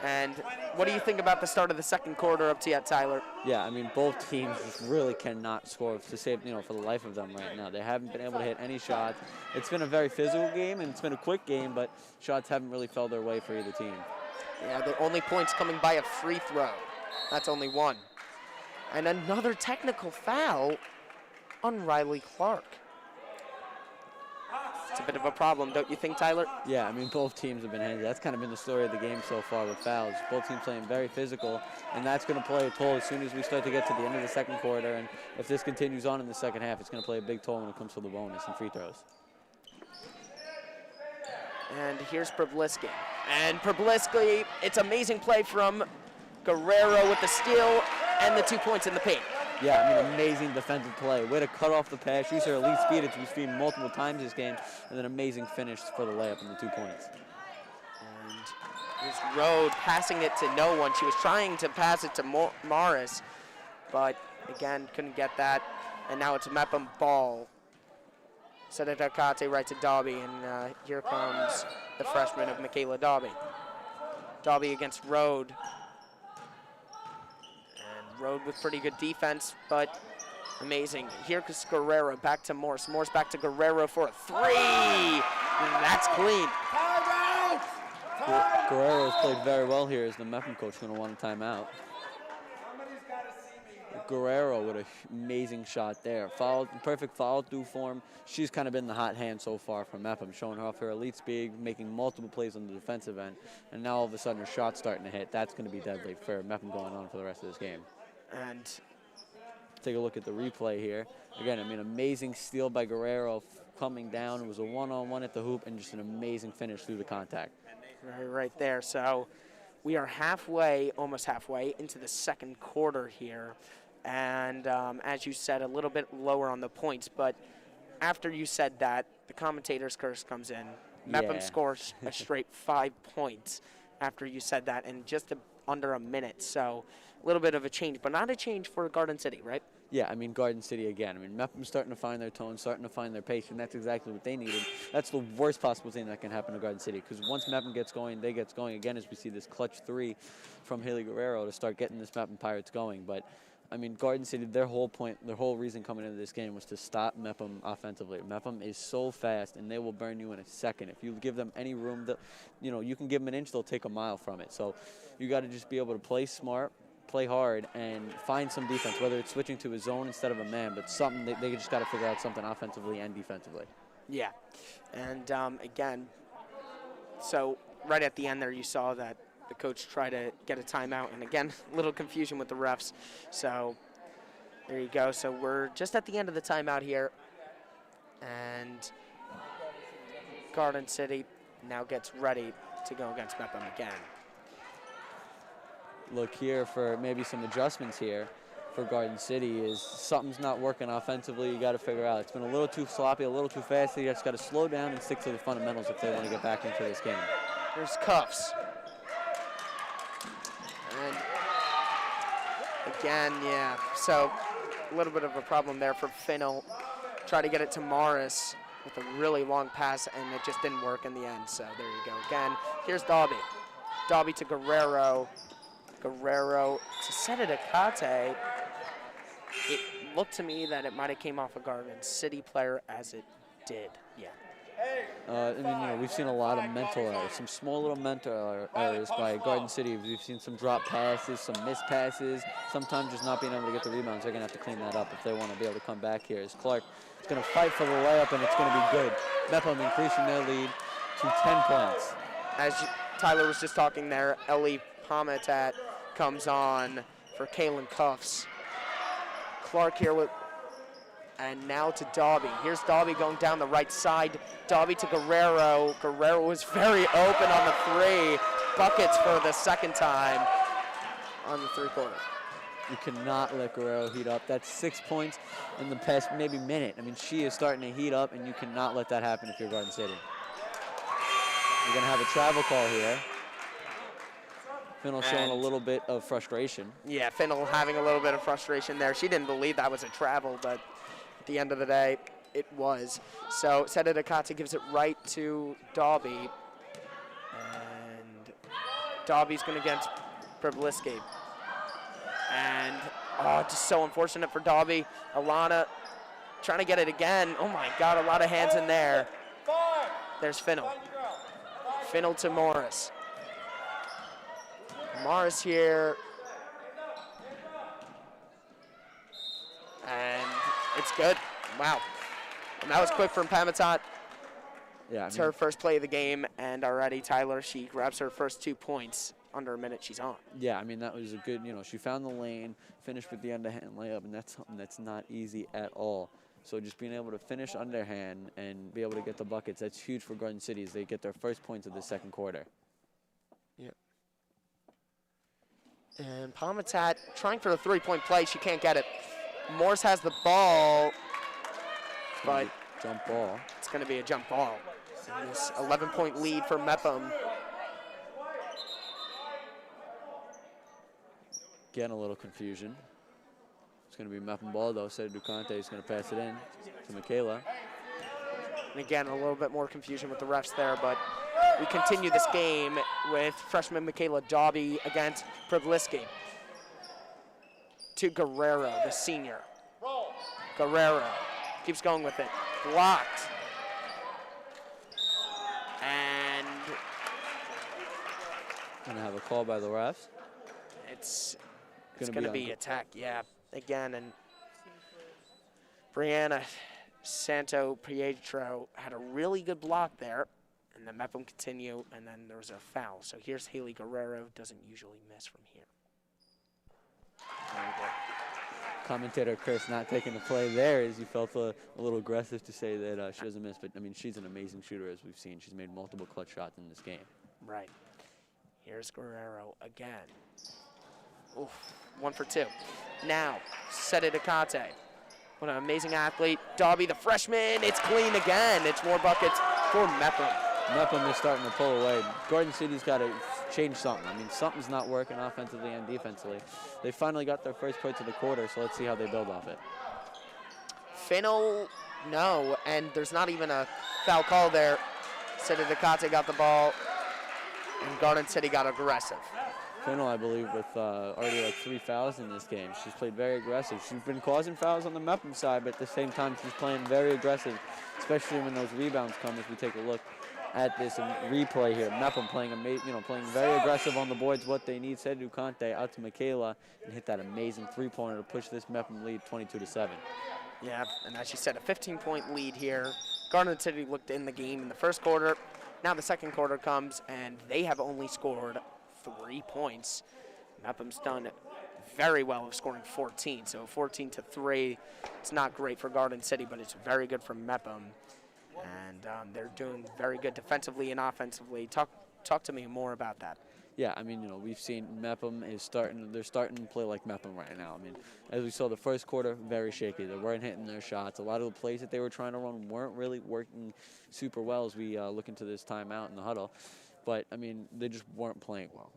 And what do you think about the start of the second quarter up to yet, Tyler? Yeah, I mean, both teams just really cannot score to save, for the life of them right now. They haven't been able to hit any shots. It's been a very physical game, and it's been a quick game, but shots haven't really fell their way for either team. Yeah, the only points coming by a free throw. That's only one. And another technical foul on Riley Clark. It's a bit of a problem, don't you think, Tyler? Yeah, I mean, both teams have been handy. That's kind of been the story of the game so far with fouls. Both teams playing very physical, and that's going to play a toll as soon as we start to get to the end of the second quarter. And if this continues on in the second half, it's going to play a big toll when it comes to the bonus and free throws. And here's Pribliski. And Pribliski, it's amazing play from Guerrero with the steal and the 2 points in the paint. Yeah, I mean, amazing defensive play. Way to cut off the pass, use her elite speed, as we've seen multiple times this game, and then amazing finish for the layup and the 2 points. And here's Rode passing it to no one. She was trying to pass it to Morris, but again, couldn't get that. And now it's a Mepham ball. Sededicate right to Dobby, and here comes the freshman of Michaela Dobby. Dobby against Rode. Rode with pretty good defense, but amazing. Here comes Guerrero back to Morse. Morse back to Guerrero for a three. And that's clean. Guerrero's played very well here. Is the Mepham coach going to want a timeout? Guerrero with an amazing shot there. Perfect follow-through form. She's kind of been the hot hand so far from Mepham, showing her off her elite speed, making multiple plays on the defensive end, and now all of a sudden her shot's starting to hit. That's going to be deadly for Mepham going on for the rest of this game. And take a look at the replay here. Again, I mean, amazing steal by Guerrero coming down. It was a one-on-one at the hoop and just an amazing finish through the contact. Right there. So we are halfway, almost halfway into the second quarter here. And as you said, a little bit lower on the points. But after you said that, the commentator's curse comes in. Mepham scores a straight 5 points after you said that in just under a minute. So a little bit of a change, but not a change for Garden City, right? Yeah, I mean, Garden City again. I mean, Mepham's starting to find their tone, starting to find their pace, and that's exactly what they needed. That's the worst possible thing that can happen to Garden City, because once Mepham gets going, they get going again, as we see this clutch three from Haley Guerrero to start getting this Mepham Pirates going. But I mean, Garden City, their whole reason coming into this game was to stop Mepham offensively. Mepham is so fast, and they will burn you in a second. If you give them any room, you can give them an inch, they'll take a mile from it. So you got to just be able to play smart, play hard, and find some defense, whether it's switching to a zone instead of a man, but something they just got to figure out something offensively and defensively. Yeah, and again, so right at the end there, you saw that the coach tried to get a timeout, and again, a little confusion with the refs. So there you go. So we're just at the end of the timeout here, and Garden City now gets ready to go against Mepham again. Look here for maybe some adjustments here for Garden City is something's not working offensively. You got to figure out. It's been a little too sloppy, a little too fast. You just got to slow down and stick to the fundamentals if they want to get back into this game. Here's Cuffs. And again, yeah, so a little bit of a problem there for Finnell. Try to get it to Morris with a really long pass, and it just didn't work in the end. So there you go. Again, here's Dobby. Dobby to Guerrero. Guerrero to Cena Nakata. It looked to me that it might have came off a Garden City player, as it did. Yeah. I mean, we've seen a lot of mental errors, some small little mental errors by Garden City. We've seen some drop passes, some missed passes, sometimes just not being able to get the rebounds. They're going to have to clean that up if they want to be able to come back here. As Clark is going to fight for the layup, and it's going to be good. Mepham increasing their lead to 10 points. As Tyler was just talking there, Ellie Pomatat comes on for Kaylin Cuffs. Clark here with, and now to Dobby. Here's Dobby going down the right side. Dobby to Guerrero. Guerrero was very open on the three. Buckets for the second time on the three-quarter. You cannot let Guerrero heat up. That's 6 points in the past maybe minute. I mean, she is starting to heat up, and you cannot let that happen if you're Garden City. You're going to have a travel call here. Finnell showing a little bit of frustration. Yeah, Finnell having a little bit of frustration there. She didn't believe that was a travel, but at the end of the day, it was. So Cena Nakata gives it right to Dobby. And Dobby's going to get Pribliski. And, oh, just so unfortunate for Dobby. Alana trying to get it again. Oh, my God, a lot of hands in there. There's Finnell. Finnell to Morris. Morris here. And it's good. Wow. And that was quick from Pamatat. Yeah, It's her first play of the game, and already Tyler, she grabs her first 2 points under a minute she's on. Yeah, I mean, that was a good, she found the lane, finished with the underhand layup, and that's something that's not easy at all. So just being able to finish underhand and be able to get the buckets, that's huge for Garden City as they get their first points of the second quarter. Yeah. And Pamatat trying for a three-point play. She can't get it. Morris has the ball, but jump ball. It's going to be a jump ball. And this 11-point lead for Mepham. Getting a little confusion. It's going to be Mepham ball, though. Cedric Ducante is going to pass it in to Michaela. And again, a little bit more confusion with the refs there, but we continue this game with freshman Michaela Dobby against Pribliski. To Guerrero, the senior. Guerrero keeps going with it. Blocked. And going to have a call by the refs. it's going to be attack, yeah. Again, and Brianna Santo Pietro had a really good block there, and then Mepham continue, and then there was a foul. So here's Haley Guerrero, doesn't usually miss from here. Commentator Chris not taking the play there as you felt a little aggressive to say that she doesn't miss, but I mean, she's an amazing shooter as we've seen. She's made multiple clutch shots in this game. Right. Here's Guerrero again. Oof, 1 for 2. Now, Cena Nakata. What an amazing athlete. Dobby, the freshman, it's clean again. It's more buckets for Mepham. Mepham is starting to pull away. Garden City's got to change something. I mean, something's not working offensively and defensively. They finally got their first points of the quarter, so let's see how they build off it. Finnell, no, and there's not even a foul call there. Cena Nakata got the ball, and Garden City got aggressive. Kendall, I believe, with already like 3 fouls in this game. She's played very aggressive. She's been causing fouls on the Mepham side, but at the same time, she's playing very aggressive, especially when those rebounds come as we take a look at this replay here. Mepham playing playing very aggressive on the boards, what they need. Cedric Ducante out to Michaela and hit that amazing three-pointer to push this Mepham lead 22-7. Yeah, and as you said, a 15-point lead here. Garden City looked in the game in the first quarter. Now the second quarter comes, and they have only scored 3 points. Mepham's done very well of scoring 14, so 14-3. It's not great for Garden City, but it's very good for Mepham. And they're doing very good defensively and offensively. Talk to me more about that. Yeah, I mean, we've seen Mepham they're starting to play like Mepham right now. I mean, as we saw the first quarter, very shaky. They weren't hitting their shots. A lot of the plays that they were trying to run weren't really working super well as we look into this timeout in the huddle. But, I mean, they just weren't playing well.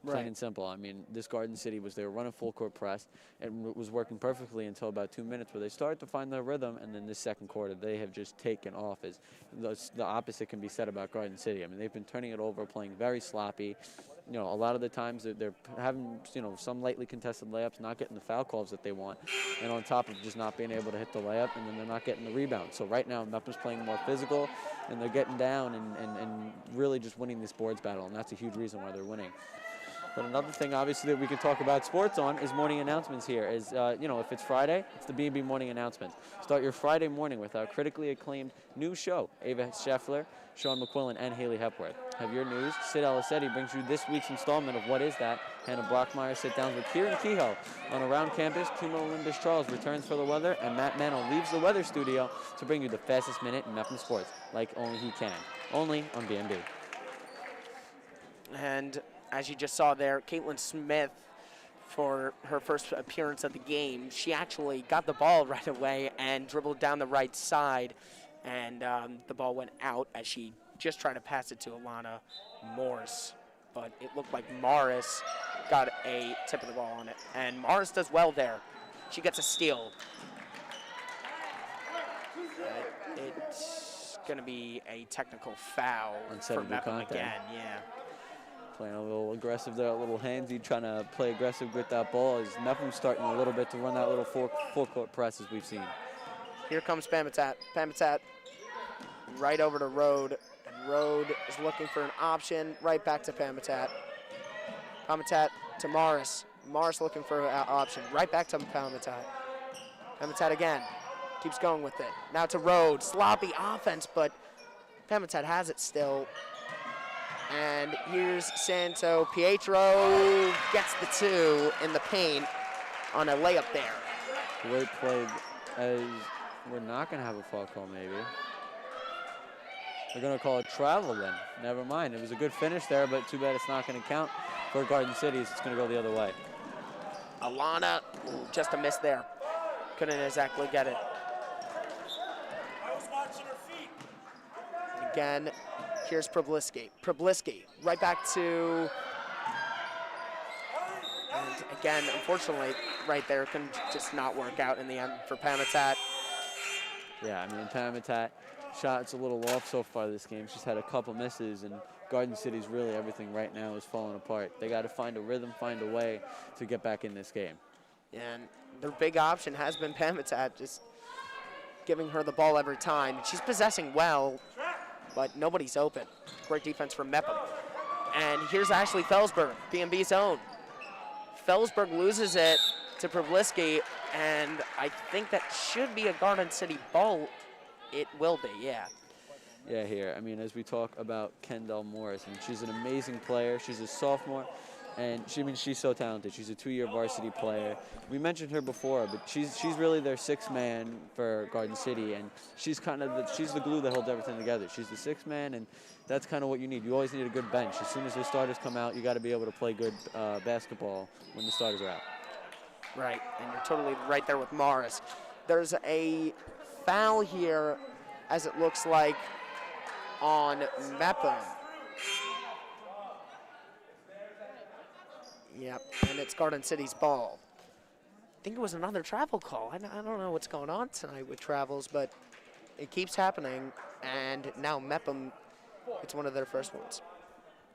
Plain and simple. I mean, this Garden City they were running full court press, and it was working perfectly until about 2 minutes where they started to find their rhythm, and then this second quarter they have just taken off. As the opposite can be said about Garden City. I mean, they've been turning it over, playing very sloppy. A lot of the times they're having, some lightly contested layups, not getting the foul calls that they want, and on top of just not being able to hit the layup, and then they're not getting the rebound. So right now, Mepham's playing more physical, and they're getting down and really just winning this boards battle, and that's a huge reason why they're winning. But another thing, obviously, that we can talk about sports on is morning announcements here. If it's Friday, it's the BMB morning announcements. Start your Friday morning with our critically acclaimed new show, Ava Scheffler, Sean McQuillan, and Haley Hepworth. Have your news. Sid Alicetti brings you this week's installment of What Is That? Hannah Brockmeyer sit-downs with Kieran Kehoe on Around Campus. Cumulonimbus Charles returns for the weather, and Matt Mano leaves the weather studio to bring you the fastest minute in Mepham sports, like only he can. Only on BMB. And as you just saw there, Caitlin Smith, for her first appearance of the game, she actually got the ball right away and dribbled down the right side, and the ball went out as she just tried to pass it to Alana Morris. But it looked like Morris got a tip of the ball on it, and Morris does well there. She gets a steal. It's going to be a technical foul for Mepham again, yeah. Playing a little aggressive there, a little handsy, trying to play aggressive with that ball. As Mepham's starting a little bit to run that little full court press as we've seen. Here comes Pamatat. Pamatat right over to Rode. And Rode is looking for an option. Right back to Pamatat. Pamatat to Morris. Morris looking for an option. Right back to Pamatat. Pamatat again. Keeps going with it. Now to Rode. Sloppy offense, but Pamatat has it still. And here's Santo Pietro, gets the two in the paint on a layup there. Great play, as we're not going to have a foul call maybe. They're going to call it travel then. Never mind. It was a good finish there, but too bad it's not going to count for Garden City. It's going to go the other way. Alana, just a miss there. Couldn't exactly get it. I was watching her feet. Again. Here's Problisky, right back to, and again, unfortunately, right there can just not work out in the end for Pamatat. Yeah, I mean, Pamatat shot's a little off so far this game. She's had a couple misses, and Garden City's really everything right now is falling apart. They got to find a rhythm, find a way to get back in this game. And their big option has been Pamatat, just giving her the ball every time. She's possessing well, but nobody's open. Great defense from Mepham. And here's Ashley Felsberg, BMB's own. Felsberg loses it to Problisky, and I think that should be a Garden City ball. It will be, yeah. Yeah, here. I mean, as we talk about Kendall Morris, and she's an amazing player. She's a sophomore, and she's so talented. She's a 2-year varsity player. We mentioned her before, but she's really their sixth man for Garden City, and she's she's the glue that holds everything together. She's the sixth man, and that's kind of what you need. You always need a good bench. As soon as the starters come out, you got to be able to play good basketball when the starters are out. Right, and you're totally right there with Morris. There's a foul here, as it looks like, on Mepham. Yep, and it's Garden City's ball. I think it was another travel call. I don't know what's going on tonight with travels, but it keeps happening, and now Mepham, it's one of their first ones.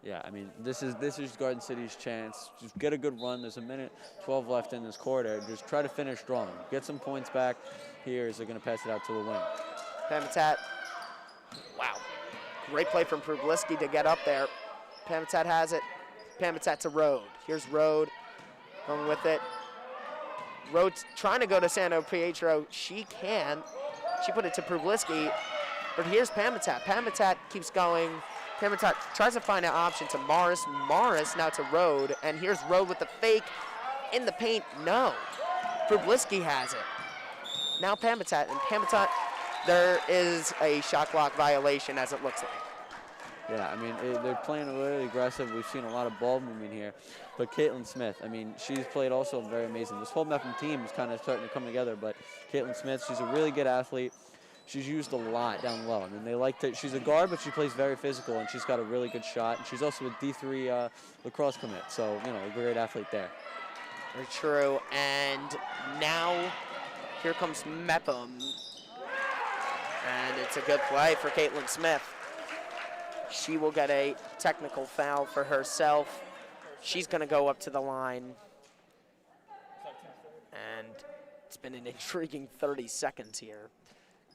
Yeah, I mean, this is Garden City's chance. Just get a good run. There's a minute 12 left in this quarter. Just try to finish strong. Get some points back here as they're going to pass it out to the wing. Pamatat, wow. Great play from Problisky to get up there. Pamatat has it. Pamatat to Rode. Here's Rode going with it. Rode's trying to go to Santo Pietro. She can. She put it to Problisky. But here's Pamatat. Pamatat keeps going. Pamatat tries to find an option to Morris. Morris now to Rode. And here's Rode with the fake in the paint. No. Problisky has it. Now Pamatat. And Pamatat there is a shot clock violation, as it looks like. Yeah, I mean, they're playing really aggressive. We've seen a lot of ball movement here. But Caitlin Smith, I mean, she's played also very amazing. This whole Mepham team is kind of starting to come together, but Caitlin Smith, she's a really good athlete. She's used a lot down low. I mean, they like to, she's a guard, but she plays very physical, and she's got a really good shot. And she's also a D3 lacrosse commit, so, you know, a great athlete there. Very true. And now here comes Mepham. And it's a good play for Caitlin Smith. She will get a technical foul for herself. She's going to go up to the line. And it's been an intriguing 30 seconds here.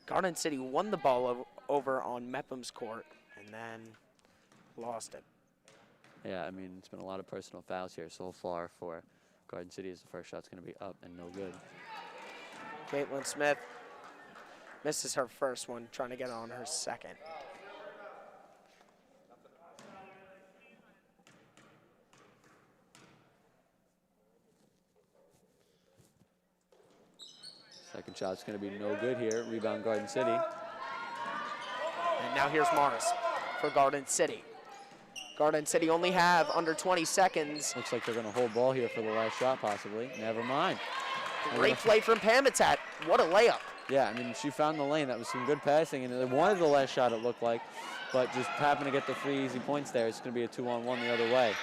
Garden City won the ball over on Mepham's court and then lost it. Yeah, I mean, it's been a lot of personal fouls here so far for Garden City, as the first shot's going to be up and no good. Caitlin Smith misses her first one, trying to get on her second. Second shot's going to be no good here. Rebound Garden City. And now here's Morris for Garden City. Garden City only have under 20 seconds. Looks like they're going to hold ball here for the last shot, possibly. Never mind. Great play from Pamitat. What a layup. Yeah, I mean, she found the lane. That was some good passing, and they wanted the last shot, it looked like, but just happened to get the 3 easy points there. It's going to be a 2-on-1 the other way.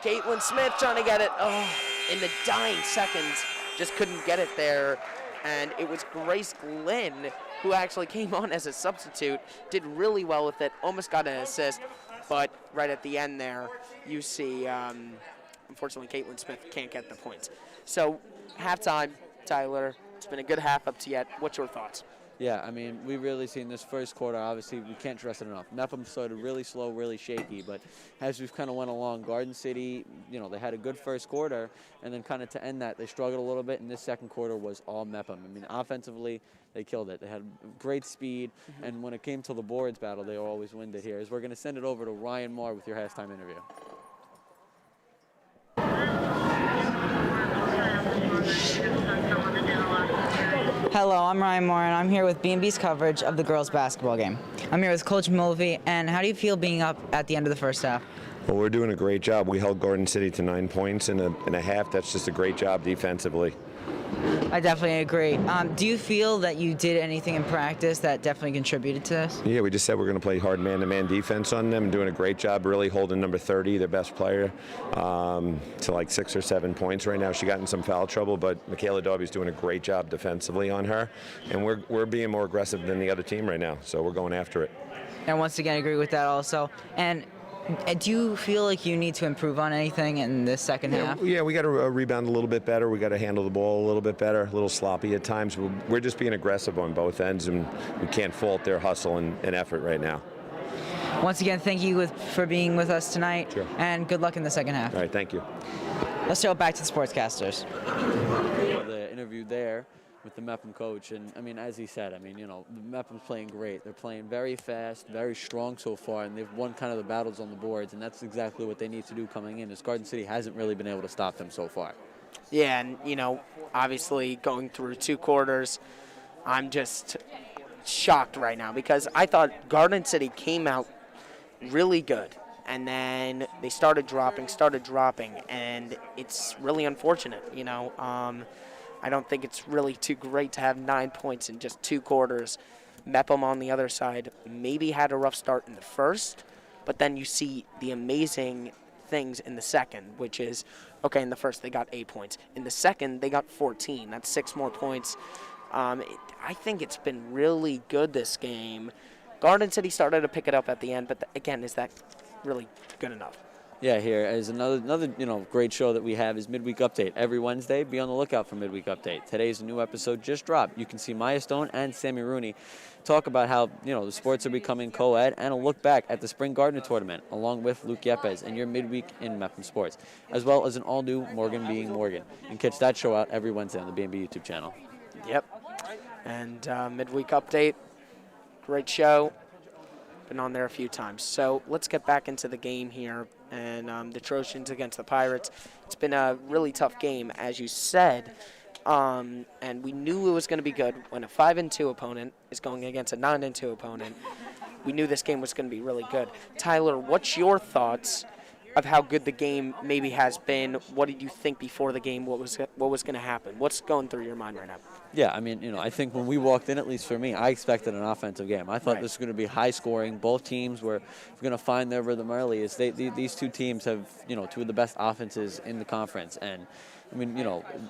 Caitlin Smith trying to get it. Oh, in the dying seconds, just couldn't get it there. And it was Grace Glynn who actually came on as a substitute, did really well with it, almost got an assist, but right at the end there, you see, unfortunately, Caitlin Smith can't get the points. So, halftime, Tyler, it's been a good half up to yet. What's your thoughts? Yeah, I mean, we've really seen this first quarter, obviously, we can't stress it enough. Mepham started really slow, really shaky, but as we've kind of went along, Garden City, you know, they had a good first quarter, and then kind of to end that, they struggled a little bit, and this second quarter was all Mepham. I mean, offensively, they killed it. They had great speed, and when it came to the boards battle, they were always winded here. As we're going to send it over to Ryan Moore with your halftime interview. Hello, I'm Ryan Moore, and I'm here with BMB's coverage of the girls' basketball game. I'm here with Coach Mulvey, and how do you feel being up at the end of the first half? Well, we're doing a great job. We held Garden City to 9 points in a half. That's just a great job defensively. I definitely agree. Do you feel that you did anything in practice that definitely contributed to this? Yeah, we just said we're going to play hard man-to-man defense on them, doing a great job really holding number 30, their best player, to like 6 or 7 points right now. She got in some foul trouble, but Michaela Darby's doing a great job defensively on her, and we're being more aggressive than the other team right now, so we're going after it. And once again, I agree with that also. And do you feel like you need to improve on anything in this second half? Yeah, we got to rebound a little bit better. We got to handle the ball a little bit better, a little sloppy at times. We're just being aggressive on both ends, and we can't fault their hustle and effort right now. Once again, thank you for being with us tonight, Sure. And good luck in the second half. All right, thank you. Let's go back to the sportscasters. The interview there with the Mepham coach, and I mean, as he said, I mean, you know, Mepham's playing great. They're playing very fast, very strong so far, and they've won kind of the battles on the boards, and that's exactly what they need to do coming in, as Garden City hasn't really been able to stop them so far. Yeah, and, you know, obviously going through 2 quarters, I'm just shocked right now because I thought Garden City came out really good, and then they started dropping, and it's really unfortunate, you know. I don't think it's really too great to have 9 points in just 2 quarters. Mepham on the other side maybe had a rough start in the first, but then you see the amazing things in the second, which is, okay, in the first they got 8 points. In the second, they got 14. That's 6 more points. I think it's been really good this game. Garden City started to pick it up at the end, but again, is that really good enough? Yeah, here is another you know, great show that we have is Midweek Update. Every Wednesday, be on the lookout for Midweek Update. Today's new episode just dropped. You can see Maya Stone and Sammy Rooney talk about how, you know, the sports are becoming co-ed, and a look back at the Spring Gardener Tournament, along with Luke Yepes and your Midweek in Mepham Sports, as well as an all-new Morgan Being Morgan. You can catch that show out every Wednesday on the BMB YouTube channel. Yep. And Midweek Update, great show. Been on there a few times. So let's get back into the game here. And the Trojans against the Pirates. It's been a really tough game, as you said. and we knew it was going to be good when a 5-2 opponent is going against a 9-2 opponent. We knew this game was going to be really good. Tyler, what's your thoughts of how good the game maybe has been? What did you think before the game? What was going to happen? What's going through your mind right now? Yeah, I mean, I think when we walked in, at least for me, I expected an offensive game. I thought this was going to be high scoring. Both teams were going to find their rhythm early. These two teams have, two of the best offenses in the conference, and I mean,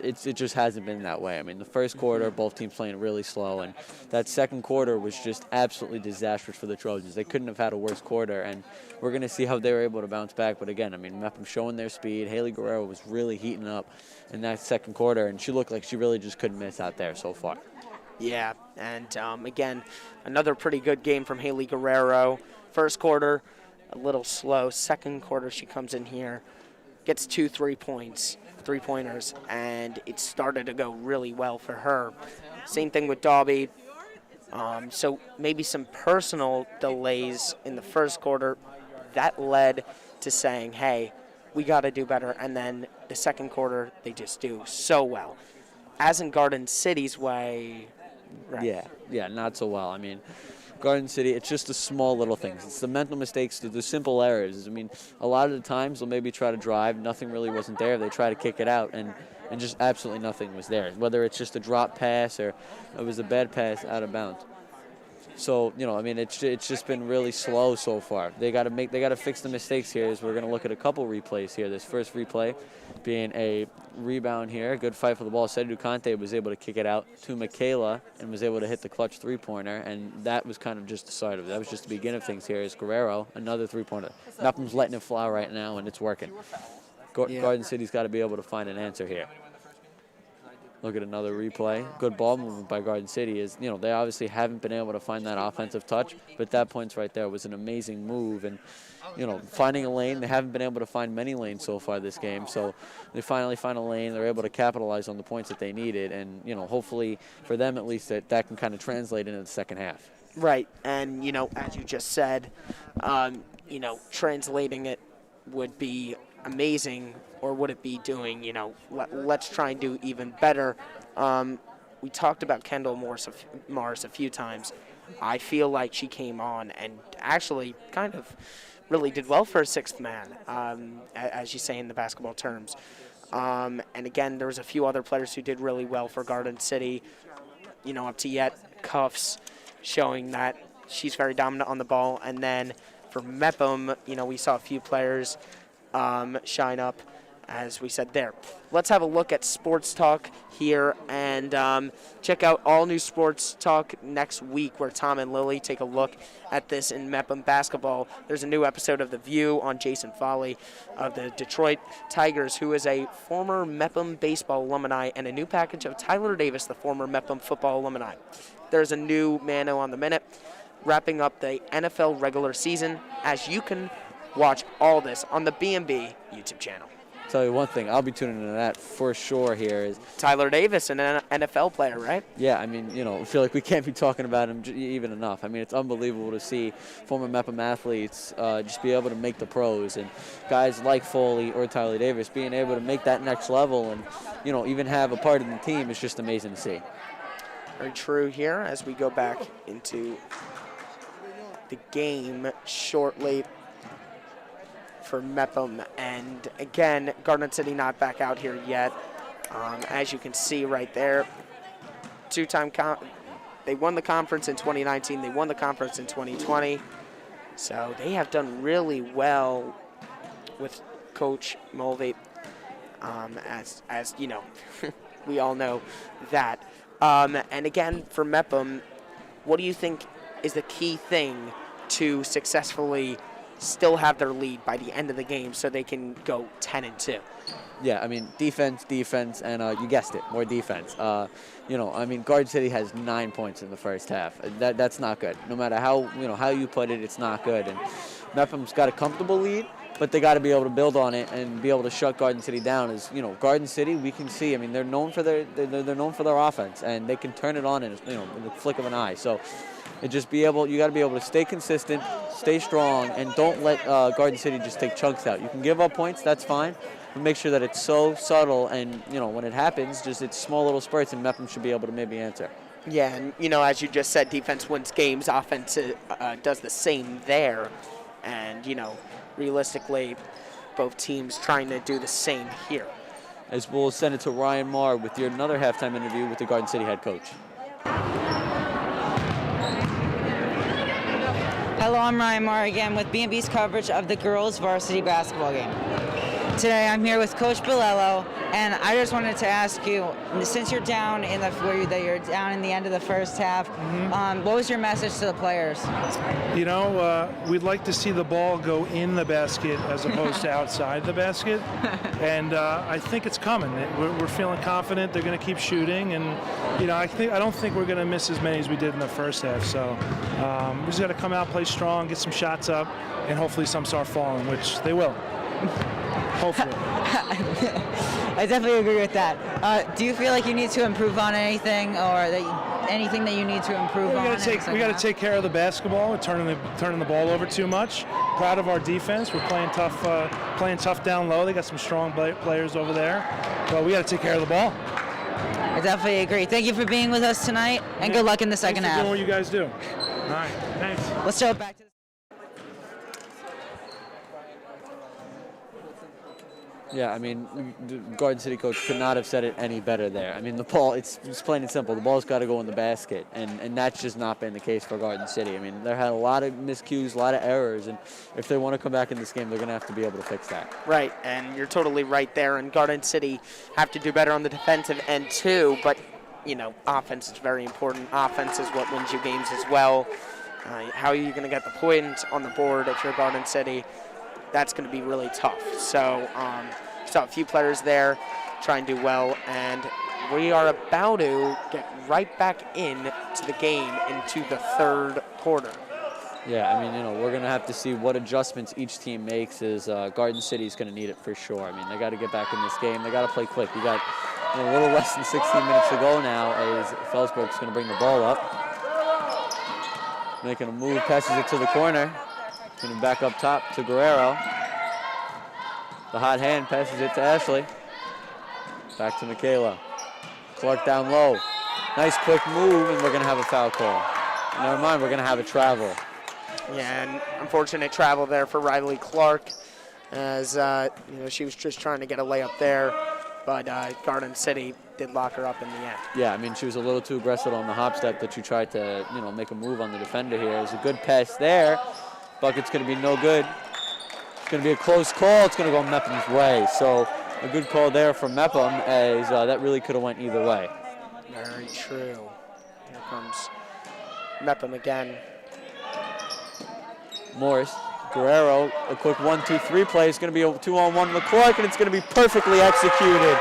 it just hasn't been that way. I mean, the first quarter, both teams playing really slow, and that second quarter was just absolutely disastrous for the Trojans. They couldn't have had a worse quarter, and we're going to see how they were able to bounce back. But again, I mean, Mepham showing their speed. Haley Guerrero was really heating up in that second quarter, and she looked like she really just couldn't miss out there so far. Yeah, and again, another pretty good game from Haley Guerrero. First quarter, a little slow. Second quarter, she comes in here, gets 2 3-pointers, and it started to go really well for her. Same thing with Dobby. So maybe some personal delays in the first quarter that led to saying, hey, we got to do better. And then the second quarter, they just do so well. As in Garden City's way, right? Yeah, not so well. I mean, Garden City, it's just the small little things. It's the mental mistakes, the simple errors. I mean, a lot of the times they'll maybe try to drive, nothing really wasn't there. They try to kick it out, and just absolutely nothing was there. Whether it's just a drop pass or it was a bad pass out of bounds. So, I mean, it's just been really slow so far. They got to fix the mistakes here. As we're going to look at a couple replays here. This first replay being a rebound here, good fight for the ball. Sedu Conte was able to kick it out to Michaela and was able to hit the clutch 3-pointer, and that was kind of just the start of it. That was just the beginning of things here. Is Guerrero, another 3-pointer. Mepham's letting it fly right now, and it's working. Garden City's got to be able to find an answer here. Look at another replay. Good ball movement by Garden City. They obviously haven't been able to find that offensive touch, but that points right there was an amazing move. And, finding a lane, they haven't been able to find many lanes so far this game. So they finally find a lane. They're able to capitalize on the points that they needed. And, hopefully for them at least that can kind of translate into the second half. Right. And, as you just said, translating it would be amazing, or would it be doing, let's try and do even better. We talked about Kendall Morris a few times. I feel like she came on and actually kind of really did well for a sixth man, as you say in the basketball terms. And again, there was a few other players who did really well for Garden City. Up to yet, Cuffs showing that she's very dominant on the ball. And then for Mepham, we saw a few players shine up, as we said there. Let's have a look at Sports Talk here and check out All New Sports Talk next week, where Tom and Lily take a look at this in Mepham basketball. There's a new episode of The View on Jason Foley of the Detroit Tigers, who is a former Mepham baseball alumni, and a new package of Tyler Davis, the former Mepham football alumni. There's a new Mano on the Minute, wrapping up the NFL regular season, as you can watch all this on the BMB YouTube channel. Tell you one thing, I'll be tuning into that for sure here. Is Tyler Davis, an NFL player, right? Yeah, I mean, I feel like we can't be talking about him even enough. I mean, it's unbelievable to see former Mepham athletes just be able to make the pros, and guys like Foley or Tyler Davis being able to make that next level and, even have a part in the team is just amazing to see. Very true here as we go back into the game shortly for Mepham. And again, Garden City not back out here yet. As you can see right there, two-time they won the conference in 2019. They won the conference in 2020. So they have done really well with Coach Mulvey, as we all know that. And again, for Mepham, what do you think is the key thing to successfully still have their lead by the end of the game so they can go 10-2? Yeah, I mean, defense, and you guessed it, more defense. I mean, Garden City has 9 points in the first half. That's not good. No matter how you put it, it's not good. And Mepham's got a comfortable lead, but they got to be able to build on it and be able to shut Garden City down. As Garden City, we can see. I mean, they're known for their offense, and they can turn it on in the flick of an eye. So You got to be able to stay consistent, stay strong, and don't let Garden City just take chunks out. You can give up points, that's fine, but make sure that it's so subtle, and when it happens, just it's small little spurts, and Mepham should be able to maybe answer. Yeah, and as you just said, defense wins games, offense does the same there, and realistically, both teams trying to do the same here. As we'll send it to Ryan Marr with another halftime interview with the Garden City head coach. Hello, I'm Ryan Marr again with BMB's coverage of the girls varsity basketball game. Today I'm here with Coach Bilello, and I just wanted to ask you, since you're down in you're down in the end of the first half, what was your message to the players? We'd like to see the ball go in the basket as opposed to outside the basket, and I think it's coming. We're feeling confident. They're going to keep shooting, and I don't think we're going to miss as many as we did in the first half. So we just got to come out, play strong, get some shots up, and hopefully some start falling, which they will. Hopefully. I definitely agree with that. Do you feel like you need to improve on anything, or anything that you need to improve on? We got to take care of the basketball. We're turning the ball over too much. Proud of our defense. We're playing tough down low. They got some strong players over there, but we got to take care of the ball. I definitely agree. Thank you for being with us tonight, and good luck in the second half. Thanks for doing what you guys do. All right, thanks. Let's throw it back to. Yeah, I mean, the Garden City coach could not have said it any better there. I mean, the ball, it's plain and simple. The ball's got to go in the basket, and that's just not been the case for Garden City. I mean, they had a lot of miscues, a lot of errors, and if they want to come back in this game, they're going to have to be able to fix that. Right, and you're totally right there, and Garden City have to do better on the defensive end too, but, offense is very important. Offense is what wins you games as well. How are you going to get the points on the board if you're Garden City? That's going to be really tough. So saw a few players there try and do well, and we are about to get right back into the game into the third quarter. Yeah, I mean, we're going to have to see what adjustments each team makes, as Garden City's going to need it for sure. I mean, they got to get back in this game. They got to play quick. We got a little less than 16 minutes to go now, as Felsberg's going to bring the ball up. Making a move, passes it to the corner. Going back up top to Guerrero. The hot hand passes it to Ashley. Back to Michaela. Clark down low. Nice quick move, and we're going to have a foul call. Never mind, we're going to have a travel. Yeah, and unfortunate travel there for Riley Clark, as she was just trying to get a layup there, but Garden City did lock her up in the end. Yeah, I mean, she was a little too aggressive on the hop step that she tried to, make a move on the defender here. It was a good pass there. Bucket's going to be no good. It's going to be a close call. It's going to go Mepham's way. So a good call there from Mepham, as that really could have went either way. Very true. Here comes Mepham again. Morris, Guerrero, a quick 1-2-3 play. It's going to be a 2-on-1 with Clark, and it's going to be perfectly executed.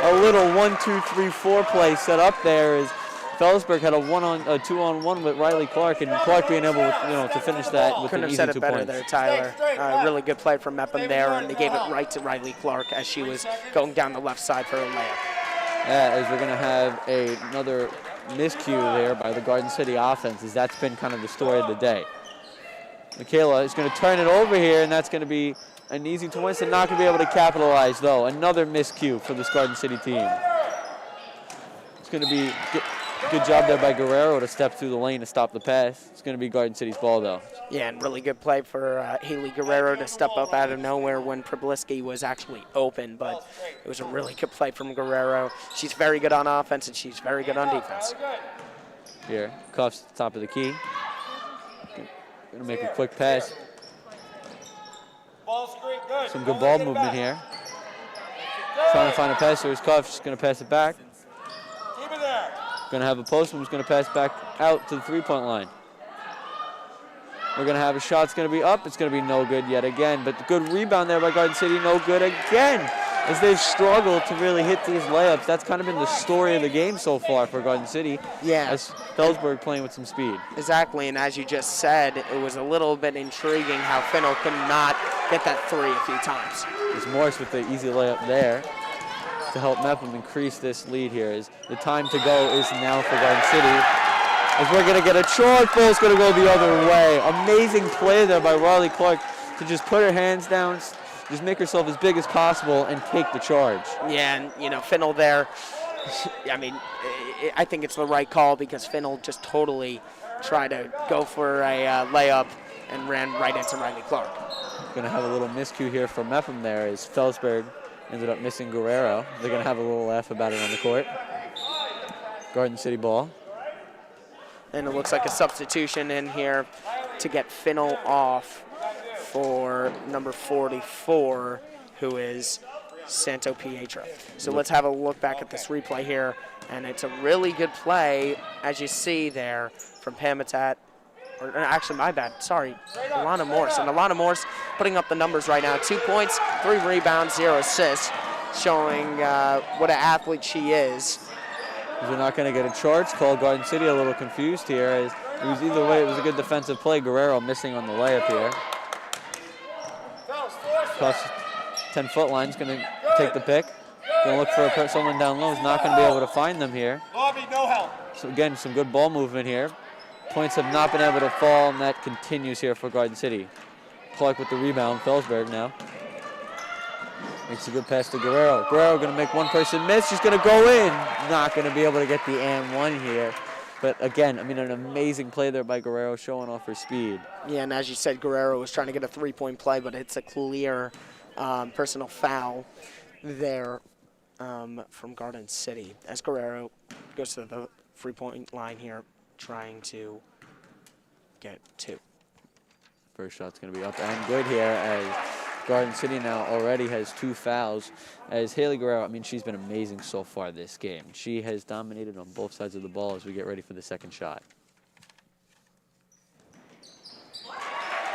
A little 1-2-3-4 play set up there, as Felsberg had a 2-on-1 with Riley Clark, and Clark being able to finish that with an easy 2 points. Couldn't have said it better there, Tyler. Really good play from Mepham there, and they gave it right to Riley Clark as she was going down the left side for a layup. Yeah, as we're going to have another miscue there by the Garden City offense, as that's been kind of the story of the day. Michaela is going to turn it over here, and that's going to be an easy 2 points, and not going to be able to capitalize, though. Another miscue for this Garden City team. It's going to be good job there by Guerrero to step through the lane to stop the pass. It's going to be Garden City's ball, though. Yeah, and really good play for Haley Guerrero to step up out of nowhere when Pribliski was actually open, but it was a really good play from Guerrero. She's very good on offense, and she's very good on defense. Here, Cuffs at the top of the key. Going to make a quick pass. Some good ball movement here. Trying to find a passer. Here's Cuffs. Just going to pass it back. Going to have a postman who's going to pass back out to the three-point line. We're going to have a shot. It's going to be up. It's going to be no good yet again. But the good rebound there by Garden City. No good again. As they've struggled to really hit these layups. That's kind of been the story of the game so far for Garden City. Yeah. As Felsberg playing with some speed. Exactly, and as you just said, it was a little bit intriguing how Finnell could not get that three a few times. There's Morris with the easy layup there to help Mepham increase this lead here. As the time to go is now for Garden City. As we're going to get a charge, ball's going to go the other way. Amazing play there by Riley Clark to just put her hands down, just make herself as big as possible and take the charge. Yeah, and, Finnell there, I mean, I think it's the right call because Finnell just totally tried to go for a layup and ran right into Riley Clark. Going to have a little miscue here for Mepham there as Felsberg ended up missing Guerrero. They're going to have a little laugh about it on the court. Garden City ball. And it looks like a substitution in here to get Finnell off for number 44, who is Santo Pietro. So let's have a look back at this replay here. And it's a really good play, as you see there, from Pamitat. Or actually, my bad, sorry, Alana Morris. And Alana Morris putting up the numbers right now. 2 points, 3 rebounds, 0 assists, showing what an athlete she is. We're not going to get a charge call. Garden City a little confused here. As it was either way, it was a good defensive play. Guerrero missing on the layup here. Across 10-foot line is going to take the pick. Going to look for someone down low. Is not going to be able to find them here. Bobby, no help. So again, some good ball movement here. Points have not been able to fall, and that continues here for Garden City. Clark with the rebound. Felsberg now. Makes a good pass to Guerrero. Guerrero going to make one person miss. She's going to go in. Not going to be able to get the and one here. But again, I mean, an amazing play there by Guerrero, showing off her speed. Yeah, and as you said, Guerrero was trying to get a 3-point play, but it's a clear personal foul there from Garden City. As Guerrero goes to the 3-point line here, trying to get 2. First shot's going to be up and good here as Garden City now already has 2 fouls. As Haley Guerrero, I mean, she's been amazing so far this game. She has dominated on both sides of the ball as we get ready for the second shot.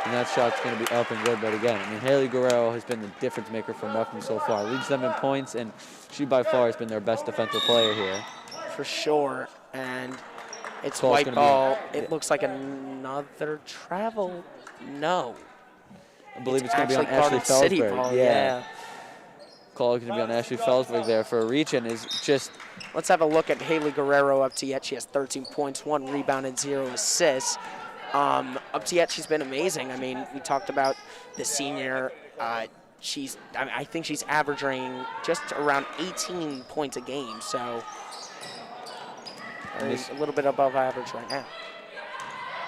And that shot's going to be up and good, but again, I mean, Haley Guerrero has been the difference maker for Muffin so far. Leads them in points, and she by far has been their best defensive player here. For sure, and it's white ball. It looks like another travel. No. I believe it's going to be on Ashley Felsberg. Ball, yeah. Call is going to be on Ashley Felsberg there for a reach, and is just... Let's have a look at Haley Guerrero up to yet. She has 13 points, 1 rebound, and 0 assists. Up to yet, she's been amazing. I mean, we talked about the senior. I think she's averaging just around 18 points a game, so a little bit above average right now.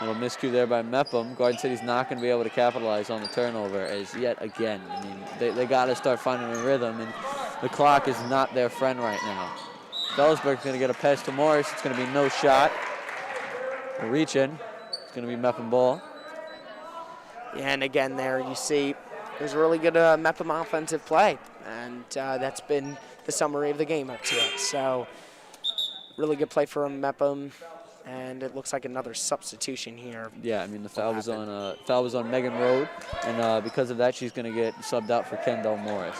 Little miscue there by Mepham. Garden City's not going to be able to capitalize on the turnover as yet again. I mean, they got to start finding a rhythm, and the clock is not their friend right now. Felsberg's going to get a pass to Morris. It's going to be no shot. A reach in. It's going to be Mepham ball. Yeah, and again there you see there's a really good Mepham offensive play, and that's been the summary of the game up to it. So really good play from Mepham. And it looks like another substitution here. Yeah, I mean, the foul was on Megan Rode, and because of that, she's going to get subbed out for Kendall Morris.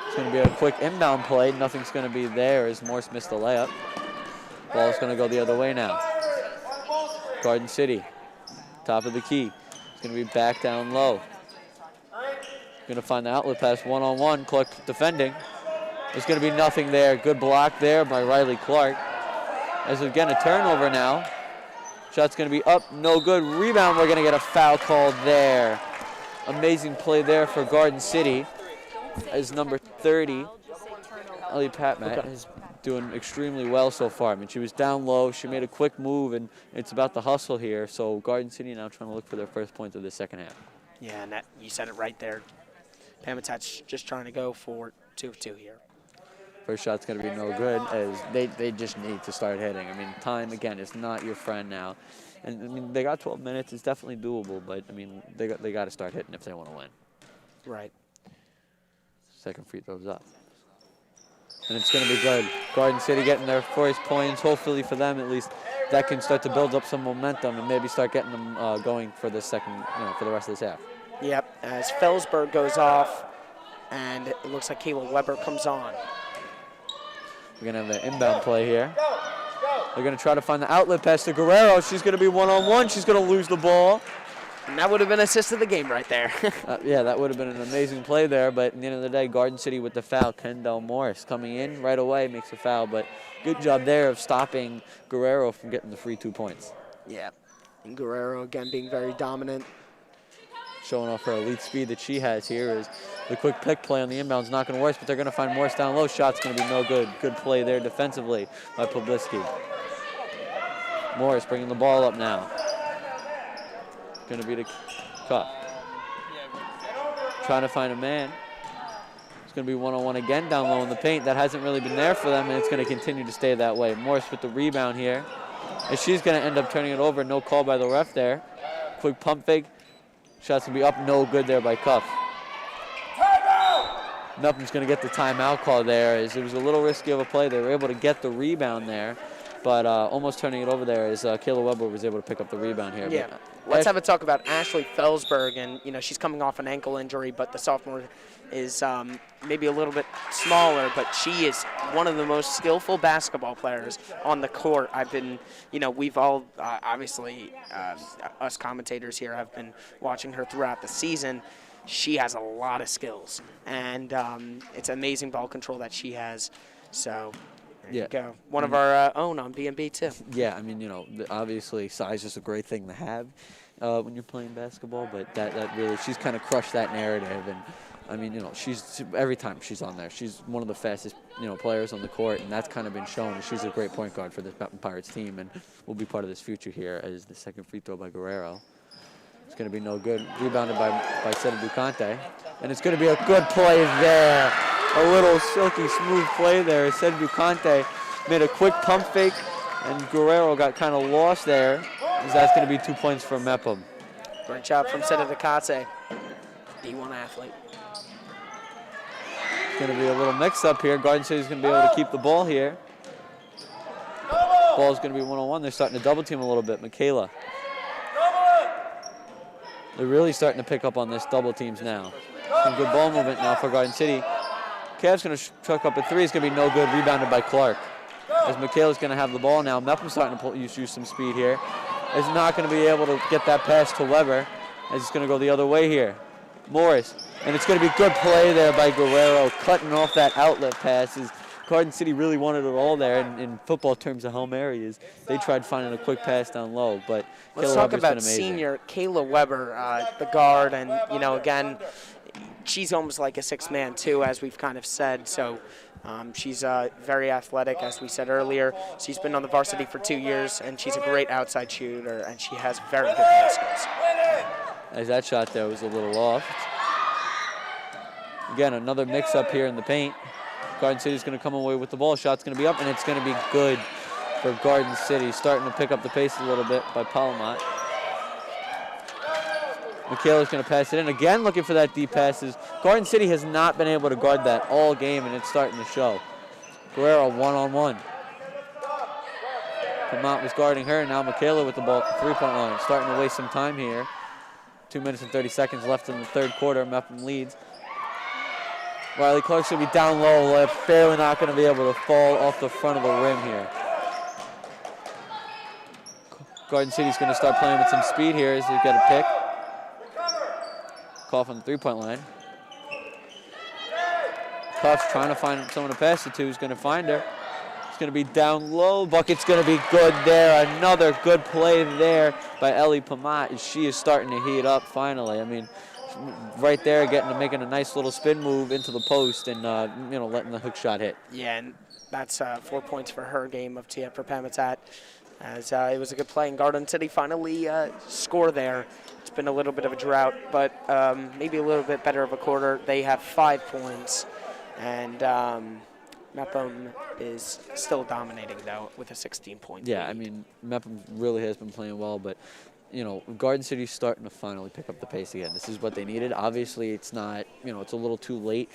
It's going to be a quick inbound play. Nothing's going to be there as Morris missed the layup. Ball's going to go the other way now. Garden City, top of the key. It's going to be back down low. Going to find the outlet pass one-on-one. Clark defending. There's going to be nothing there. Good block there by Riley Clark. As again, a turnover now. Shot's going to be up, no good. Rebound, we're going to get a foul called there. Amazing play there for Garden City. As number 30, Ellie Patmat, is doing extremely well so far. I mean, she was down low. She made a quick move, and it's about the hustle here. So Garden City now trying to look for their first points of the second half. Yeah, and you said it right there. Pamitat's just trying to go for 2 of 2 here. First shot's going to be no good as they just need to start hitting. I mean, time, again, is not your friend now. And, I mean, they got 12 minutes. It's definitely doable, but, I mean, they got to start hitting if they want to win. Right. Second free throw's up. And it's going to be good. Garden City getting their first points. Hopefully for them, at least, that can start to build up some momentum and maybe start getting them going for the second, for the rest of this half. Yep, as Felsberg goes off, and it looks like Kayla Webber comes on. We're going to have an inbound play here. They're going to try to find the outlet pass to Guerrero. She's going to be one-on-one. She's going to lose the ball. And that would have been assist of the game right there. Yeah, that would have been an amazing play there, but at the end of the day, Garden City with the foul. Kendall Morris coming in right away makes a foul, but good job there of stopping Guerrero from getting the free 2 points. Yeah, and Guerrero again being very dominant. Showing off her elite speed that she has here is the quick pick play on the inbound is not going to work, but they're going to find Morris down low. Shot's going to be no good. Good play there defensively by Publiski. Morris bringing the ball up now. Going to be the cup. Trying to find a man. It's going to be one-on-one again down low in the paint. That hasn't really been there for them, and it's going to continue to stay that way. Morris with the rebound here. And she's going to end up turning it over. No call by the ref there. Quick pump fake. Shot's going to be up. No good there by Cuff. Nothing's going to get the timeout call there. As it was a little risky of a play. They were able to get the rebound there. But almost turning it over there is Kayla Webber was able to pick up the rebound here. Yeah. Let's have a talk about Ashley Felsberg, and she's coming off an ankle injury, but the sophomore is maybe a little bit smaller, but she is one of the most skillful basketball players on the court. We've all obviously us commentators here have been watching her throughout the season. She has a lot of skills, and it's amazing ball control that she has. So. There you go. One of our own on BMB too. Yeah, I mean, obviously size is a great thing to have when you're playing basketball, but that really, she's kind of crushed that narrative. And I mean, she's every time she's on there, she's one of the fastest, players on the court, and that's kind of been shown. She's a great point guard for the Mountain Pirates team, and will be part of this future here as the second free throw by Guerrero. It's going to be no good. Rebounded by Cena Ducante, and it's going to be a good play there. A little silky smooth play there. Cena Ducante made a quick pump fake, and Guerrero got kind of lost there. As that's going to be 2 points for Mepham. Great job from Cena Ducante, D1 athlete. It's going to be a little mix-up here. Garden City's going to be able to keep the ball here. Ball's going to be one-on-one. They're starting to double team a little bit. Michaela. They're really starting to pick up on this double teams now. Some good ball movement now for Garden City. Cavs going to chuck up a three. It's going to be no good. Rebounded by Clark. As Michaela's going to have the ball now. Mepham's starting to use some speed here. Is not going to be able to get that pass to Webber. As it's going to go the other way here. Morris. And it's going to be good play there by Guerrero. Cutting off that outlet pass. Garden City really wanted it all there. In football terms of Hail Marys, they tried finding a quick pass down low. But let's talk about senior Kayla Webber, the guard. And, again, she's almost like a sixth man, too, as we've kind of said. So she's very athletic, as we said earlier. She's been on the varsity for 2 years, and she's a great outside shooter, and she has very good hand skills. As that shot there was a little off. Again, another mix-up here in the paint. Garden City's going to come away with the ball. Shot's going to be up, and it's going to be good for Garden City. Starting to pick up the pace a little bit by Palomont. Michaela's going to pass it in. Again, looking for that deep passes. Garden City has not been able to guard that all game, and it's starting to show. Guerrero one-on-one. Palomont was guarding her, and now Michaela with the ball at the three-point line. Starting to waste some time here. 2 minutes and 30 seconds left in the third quarter. Mepham leads. Riley Clark's going to be down low. Barely not going to be able to fall off the front of the rim here. Garden City's going to start playing with some speed here as they get a pick. Call from the three-point line. Cuff's trying to find someone to pass it to. Who's going to find her? It's going to be down low. Bucket's going to be good there. Another good play there by Ellie Pamat. She is starting to heat up finally. I mean, right there, making a nice little spin move into the post and letting the hook shot hit. Yeah, and that's 4 points for her game of tee for Pamatat. As it was a good play, and Garden City finally score there. It's been a little bit of a drought, but maybe a little bit better of a quarter. They have 5 points, and Mepham is still dominating, though, with a 16-point Yeah, lead. I mean, Mepham really has been playing well, but, Garden City's starting to finally pick up the pace again. This is what they needed. Obviously, it's not, it's a little too late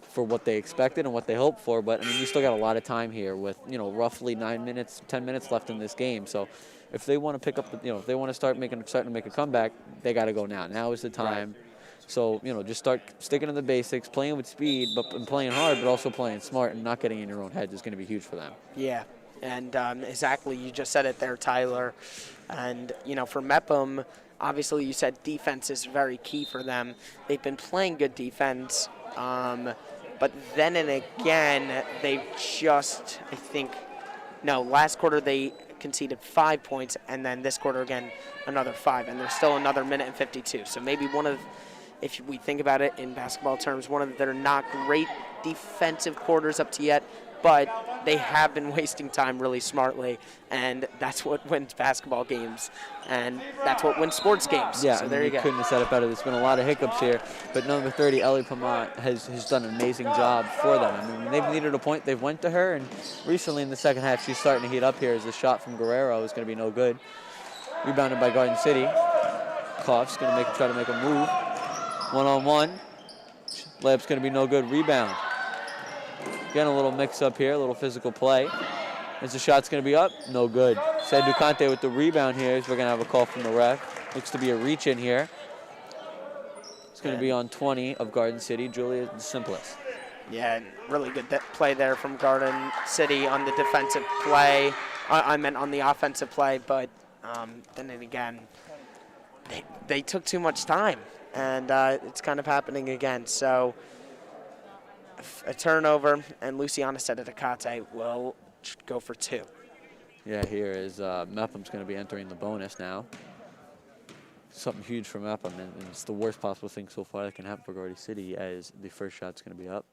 for what they expected and what they hoped for, but, I mean, you still got a lot of time here with, roughly 9 minutes, 10 minutes left in this game. So if they want to pick up, if they want to starting to make a comeback, they got to go now. Now is the time. Right. So, just start sticking to the basics, playing with speed, and playing hard, but also playing smart and not getting in your own head is going to be huge for them. Yeah, and exactly, you just said it there, Tyler. And, for Mepham, Obviously, you said defense is very key for them. They've been playing good defense, but then and again, they've just, I think, no, last quarter they conceded 5 points, and then this quarter again, another 5, and there's still another minute and 52. So maybe one of, if we think about it in basketball terms, one of their not great defensive quarters up to yet, but they have been wasting time really smartly, and that's what wins basketball games, and that's what wins sports games. Yeah, so there you go. Couldn't have said it better. There's been a lot of hiccups here, but number 30, Ellie Pamont, has done an amazing job for them. I mean, when they've needed a point, they've went to her, and recently in the second half, she's starting to heat up here as the shot from Guerrero is going to be no good. Rebounded by Garden City. Koff's going to try to make a move. One-on-one. Layup's going to be no good. Rebound. Again, a little mix-up here, a little physical play. As the shot's going to be up, no good. Said Ducante with the rebound here as we're going to have a call from the ref. Looks to be a reach in here. It's going to be on 20 of Garden City, Julia Simplest. Yeah, really good play there from Garden City on the defensive play. I meant on the offensive play, but then again, they took too much time, and it's kind of happening again. So a turnover, and Luciana said that Nakata will go for 2. Yeah, here is Mepham's going to be entering the bonus now. Something huge for Mepham, and it's the worst possible thing so far that can happen for Garden City as the first shot's going to be up.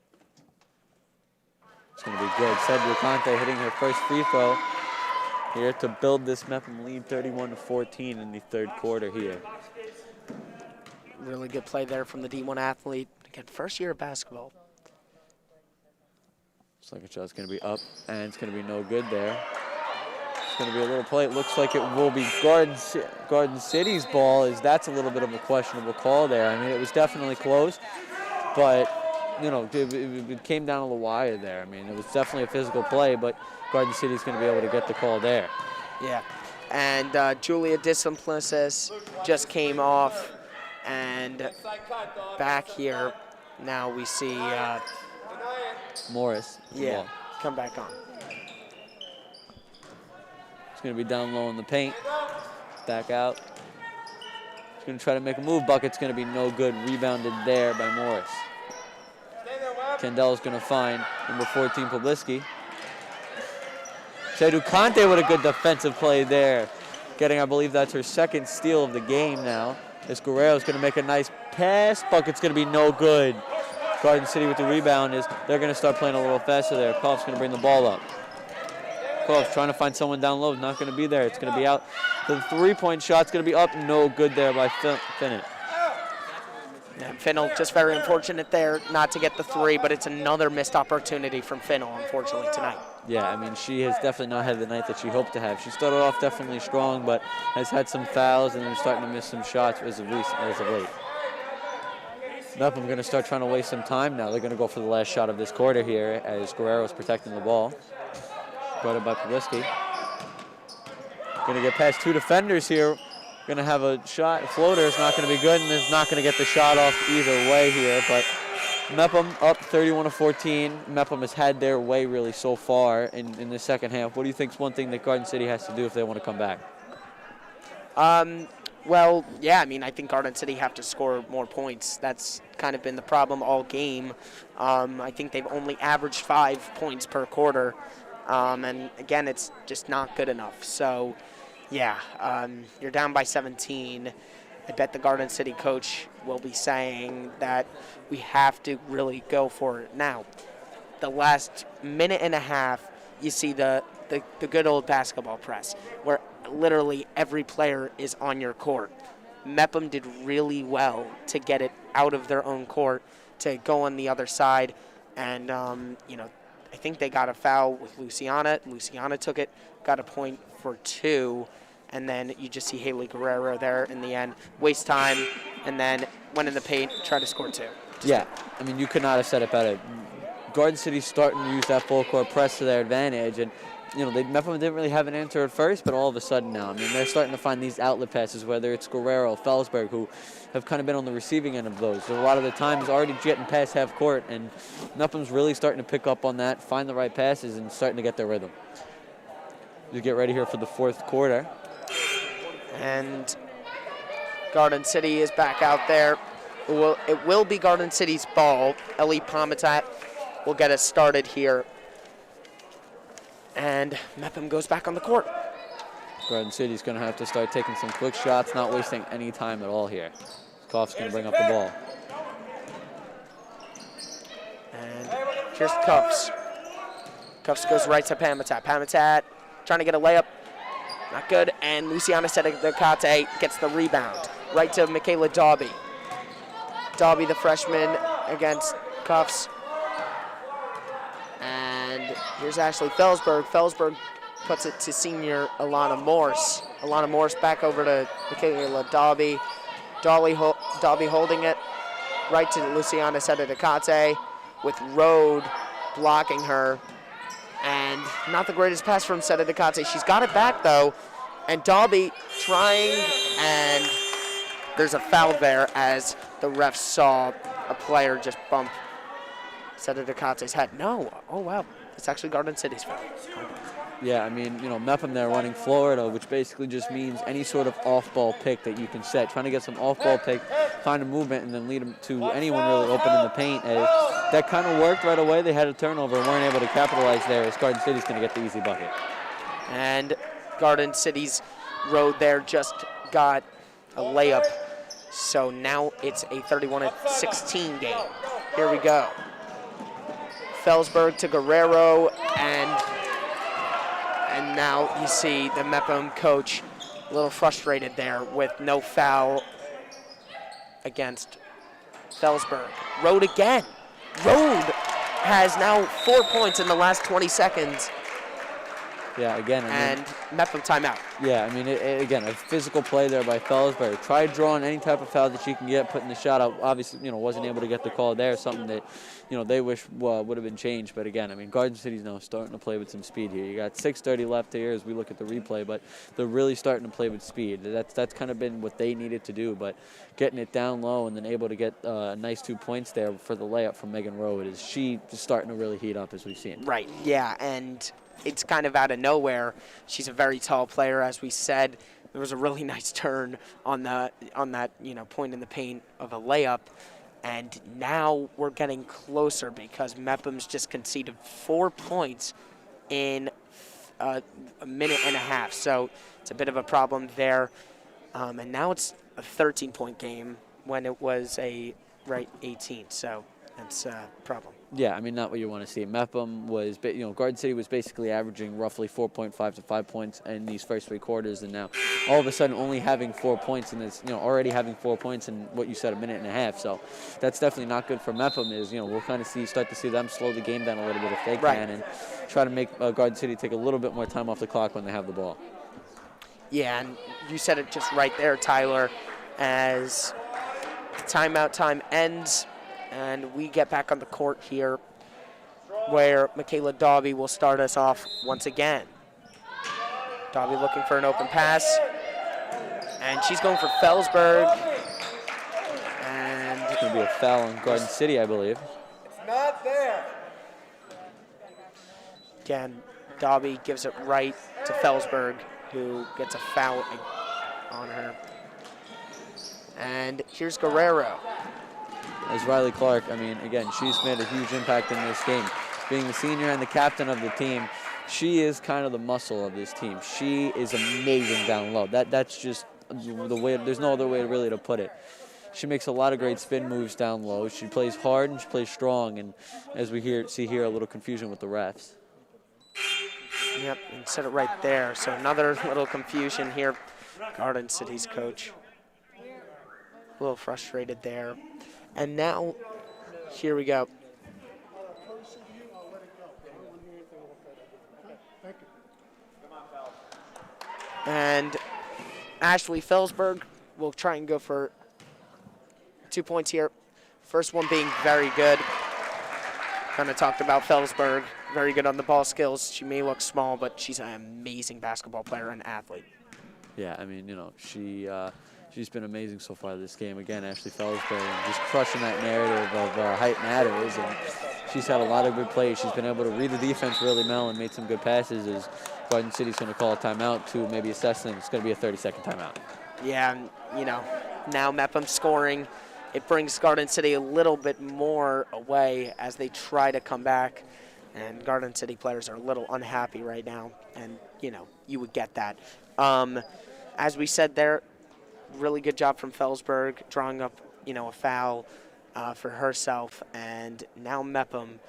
It's going to be good. Said Ducante hitting her first free throw here to build this Mepham lead 31-14 in the third quarter here. Really good play there from the D1 athlete. Again, first year of basketball. Second shot's going to be up, and it's going to be no good there. It's going to be a little play. It looks like it will be Garden City's ball, as that's a little bit of a questionable call there. I mean, it was definitely close, but, you know, it came down to the wire there. I mean, it was definitely a physical play, but Garden City's going to be able to get the call there. Yeah, and Julia Simplest just came off, and back here now we see Morris. Yeah, come back on. It's going to be down low in the paint. Back out. He's going to try to make a move. Bucket's going to be no good. Rebounded there by Morris. Kendall's going to find number 14, Publiski. Sedu Conte with a good defensive play there. Getting, I believe that's her second steal of the game now. This Guerrero's going to make a nice pass. Bucket's going to be no good. Garden City with the rebound is they're going to start playing a little faster there. Koff's going to bring the ball up. Koff's trying to find someone down low. Not going to be there. It's going to be out. The three-point shot's going to be up. No good there by Finnett. Yeah, Finnell just very unfortunate there not to get the 3, but it's another missed opportunity from Finnell, unfortunately, tonight. Yeah, I mean, she has definitely not had the night that she hoped to have. She started off definitely strong, but has had some fouls and then starting to miss some shots as of late. Mepham going to start trying to waste some time now. They're going to go for the last shot of this quarter here as Guerrero's protecting the ball. Guarded by Publiski. Going to get past 2 defenders here. Going to have a shot. Floater is not going to be good, and is not going to get the shot off either way here. But Mepham up 31-14. Mepham has had their way really so far in the second half. What do you think is one thing that Garden City has to do if they want to come back? Well, yeah, I mean, I think Garden City have to score more points. That's kind of been the problem all game. I think they've only averaged 5 points per quarter. And, again, it's just not good enough. So, yeah, you're down by 17. I bet the Garden City coach will be saying that we have to really go for it. Now, the last minute and a half, you see the good old basketball press, where literally every player is on your court. Mepham did really well to get it out of their own court, to go on the other side, and, I think they got a foul with Luciana. Luciana took it, got a point for 2, and then you just see Haley Guerrero there in the end, waste time, and then went in the paint, tried to score 2. Yeah, I mean, you could not have said it better. Garden City's starting to use that full court press to their advantage, and Mepham didn't really have an answer at first, but all of a sudden now, I mean, they're starting to find these outlet passes, whether it's Guerrero, Felsberg, who have kind of been on the receiving end of those. So a lot of the times already getting past half court, and Mepham's really starting to pick up on that, find the right passes, and starting to get their rhythm. You get ready here for the fourth quarter. And Garden City is back out there. It will be Garden City's ball. Ellie Pomatat will get us started here. And Mepham goes back on the court. Garden City's going to have to start taking some quick shots, not wasting any time at all here. Koff's going to bring up the ball. And here's Cuffs. Cuffs goes right to Pomatat. Pomatat trying to get a layup. Not good. And Luciana Nakata gets the rebound. Right to Michaela Dobby. Dobby, the freshman, against Cuffs. And here's Ashley Felsberg. Felsberg puts it to senior Alana Morse. Alana Morse back over to Michaela Dobby. Dobby holding it right to Luciana Nakata with Rode blocking her. And not the greatest pass from Nakata. She's got it back, though. And Dobby trying, and there's a foul there as the ref saw a player just bump Nakata's head. No, oh wow, it's actually Garden City's foul. Yeah, I mean, Mepham there running Florida, which basically just means any sort of off-ball pick that you can set. Trying to get some off-ball pick, find a movement, and then lead them to anyone really open in the paint. That kind of worked right away. They had a turnover and weren't able to capitalize there, as Garden City's going to get the easy bucket. And Garden City's road there just got a layup. So now it's a 31-16 game. Here we go. Felsberg to Guerrero, and now you see the Mepham coach a little frustrated there with no foul against Felsberg. Rode again. Rode has now 4 points in the last 20 seconds. Yeah, again. And Mepham timeout. Yeah, I mean, again, a physical play there by Felsberg. Tried drawing any type of foul that she can get, putting the shot out. Obviously, wasn't able to get the call there. Something that, they wish would have been changed. But again, I mean, Garden City's now starting to play with some speed here. You got 6:30 left here as we look at the replay, but they're really starting to play with speed. That's kind of been what they needed to do. But getting it down low and then able to get a nice 2 points there for the layup from Megan Rode is she just starting to really heat up as we've seen. Right. Yeah, and it's kind of out of nowhere. She's a very tall player, as we said. There was a really nice turn on that point in the paint of a layup, and now we're getting closer because Mepham's just conceded 4 points in a minute and a half. So it's a bit of a problem there, and now it's a 13-point game when it was 18. So that's a problem. Yeah, I mean, not what you want to see. Mepham was, Garden City was basically averaging roughly 4.5 to 5 points in these first 3 quarters, and now all of a sudden only having 4 points in this, already having 4 points in what you said, a minute and a half. So that's definitely not good for Mepham. We'll kind of start to see them slow the game down a little bit if they can, and try to make Garden City take a little bit more time off the clock when they have the ball. Yeah, and you said it just right there, Tyler, as the timeout time ends. And we get back on the court here where Michaela Dobby will start us off once again. Dobby looking for an open pass. And she's going for Felsberg. And it's going to be a foul on Garden City, I believe. It's not there. Again, Dobby gives it right to Felsberg, who gets a foul on her. And here's Guerrero. As Riley Clark, I mean, again, she's made a huge impact in this game. Being the senior and the captain of the team, she is kind of the muscle of this team. She is amazing down low. That's just the way, there's no other way really to put it. She makes a lot of great spin moves down low. She plays hard and she plays strong, and as we see here, a little confusion with the refs. Yep, and set it right there. So another little confusion here. Garden City's coach. A little frustrated there. And now, here we go. And Ashley Felsberg will try and go for 2 points here. First one being very good. Kind of talked about Felsberg. Very good on the ball skills. She may look small, but she's an amazing basketball player and athlete. Yeah, I mean, she's been amazing so far this game. Again, Ashley Felsberg just crushing that narrative of height matters, and she's had a lot of good plays. She's been able to read the defense really well and made some good passes. As Garden City's going to call a timeout to maybe assess them. It's going to be a 30-second timeout. Yeah, and, Now Mepham scoring. It brings Garden City a little bit more away as they try to come back. And Garden City players are a little unhappy right now. And, you would get that. As we said there, really good job from Felsberg drawing up, a foul for herself. And now Mepham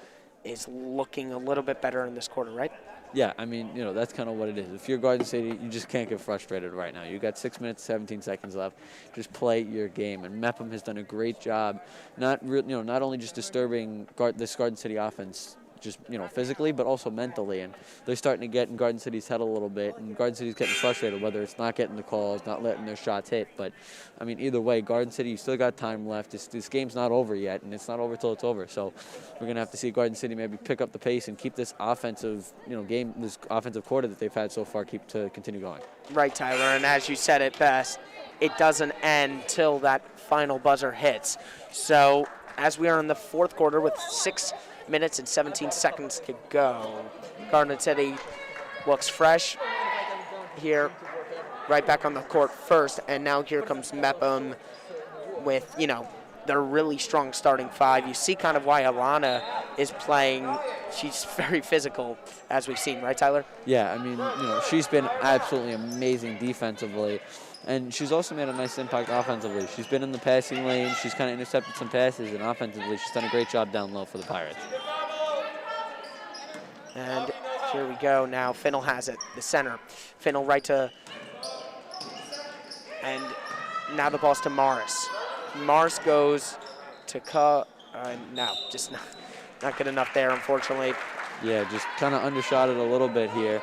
is looking a little bit better in this quarter, right? Yeah, I mean, that's kind of what it is. If you're Garden City, you just can't get frustrated right now. You've got 6 minutes, 17 seconds left. Just play your game. And Mepham has done a great job, not only just disturbing this Garden City offense, just physically, but also mentally. And they're starting to get in Garden City's head a little bit. And Garden City's getting frustrated, whether it's not getting the calls, not letting their shots hit. But I mean, either way, Garden City, you still got time left. This game's not over yet, and it's not over till it's over. So we're gonna have to see Garden City maybe pick up the pace and keep this offensive, this offensive quarter that they've had so far continue going. Right, Tyler. And as you said it best, it doesn't end till that final buzzer hits. So as we are in the fourth quarter with 6 minutes and 17 seconds to go, Garden City looks fresh here, right back on the court first, and now here comes Mepham with, their really strong starting five. You see kind of why Alana is playing. She's very physical, as we've seen, right, Tyler? Yeah, I mean, she's been absolutely amazing defensively, and she's also made a nice impact offensively. She's been in the passing lane. She's kind of intercepted some passes, and offensively, she's done a great job down low for the Pirates. And here we go now. Finnell has it, the center. Finnell right to, and now the ball's to Morris. Morris goes to no, just not good enough there, unfortunately. Yeah, just kind of undershot it a little bit here,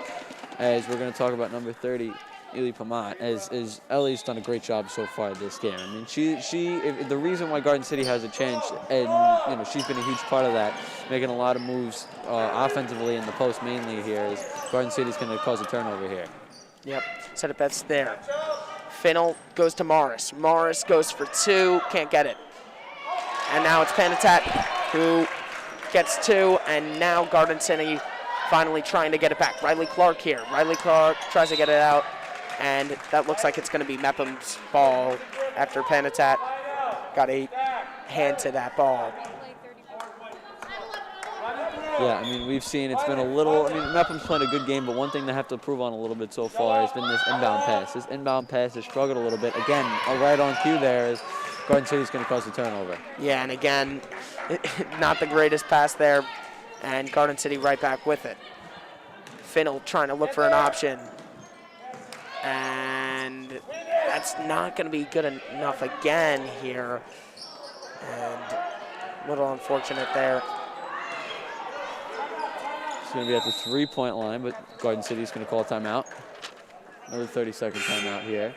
as we're going to talk about number 30, Eli Pamat, as Ellie's done a great job so far this game. I mean, the reason why Garden City has a chance, and she's been a huge part of that, making a lot of moves offensively in the post mainly here, is Garden City's going to cause a turnover here. Yep, set up bets there. Finnell goes to Morris. Morris goes for two, can't get it. And now it's Panatat who gets two, and now Garden City finally trying to get it back. Riley Clark here. Riley Clark tries to get it out, and that looks like it's going to be Mepham's ball after Panatat got a hand to that ball. Yeah, I mean, we've seen it's been a little, Mepham's playing a good game, but one thing they have to improve on a little bit so far has been this inbound pass. This inbound pass has struggled a little bit. Again, right on cue there is Garden City's going to cause a turnover. Yeah, and again, not the greatest pass there, and Garden City right back with it. Finnell trying to look for an option, and that's not going to be good enough again here, and a little unfortunate there. It's going to be at the three-point line, but Garden City's going to call a timeout. Another 30-second timeout here.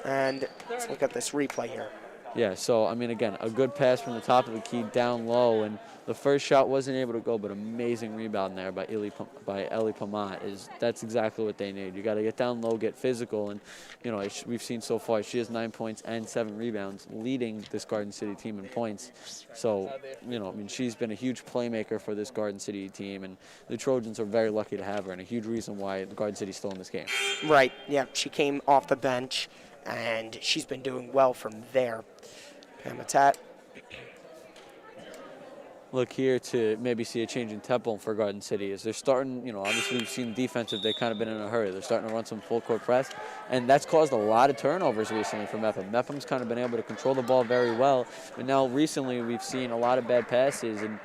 And let's look at this replay here. Yeah, so, again, a good pass from the top of the key down low, and the first shot wasn't able to go, but amazing rebound there by Eli Pamat. That's exactly what they need. You got to get down low, get physical, and, we've seen so far she has 9 points and 7 rebounds, leading this Garden City team in points. So, she's been a huge playmaker for this Garden City team, and the Trojans are very lucky to have her, and a huge reason why the Garden City's still in this game. Right, yeah, she came off the bench, and she's been doing well from there. Pamatat. Look here to maybe see a change in tempo for Garden City as they're starting, obviously we've seen defensive, they've kind of been in a hurry. They're starting to run some full court press, and that's caused a lot of turnovers recently for Mepham. Mepham's kind of been able to control the ball very well, but now recently we've seen a lot of bad passes, and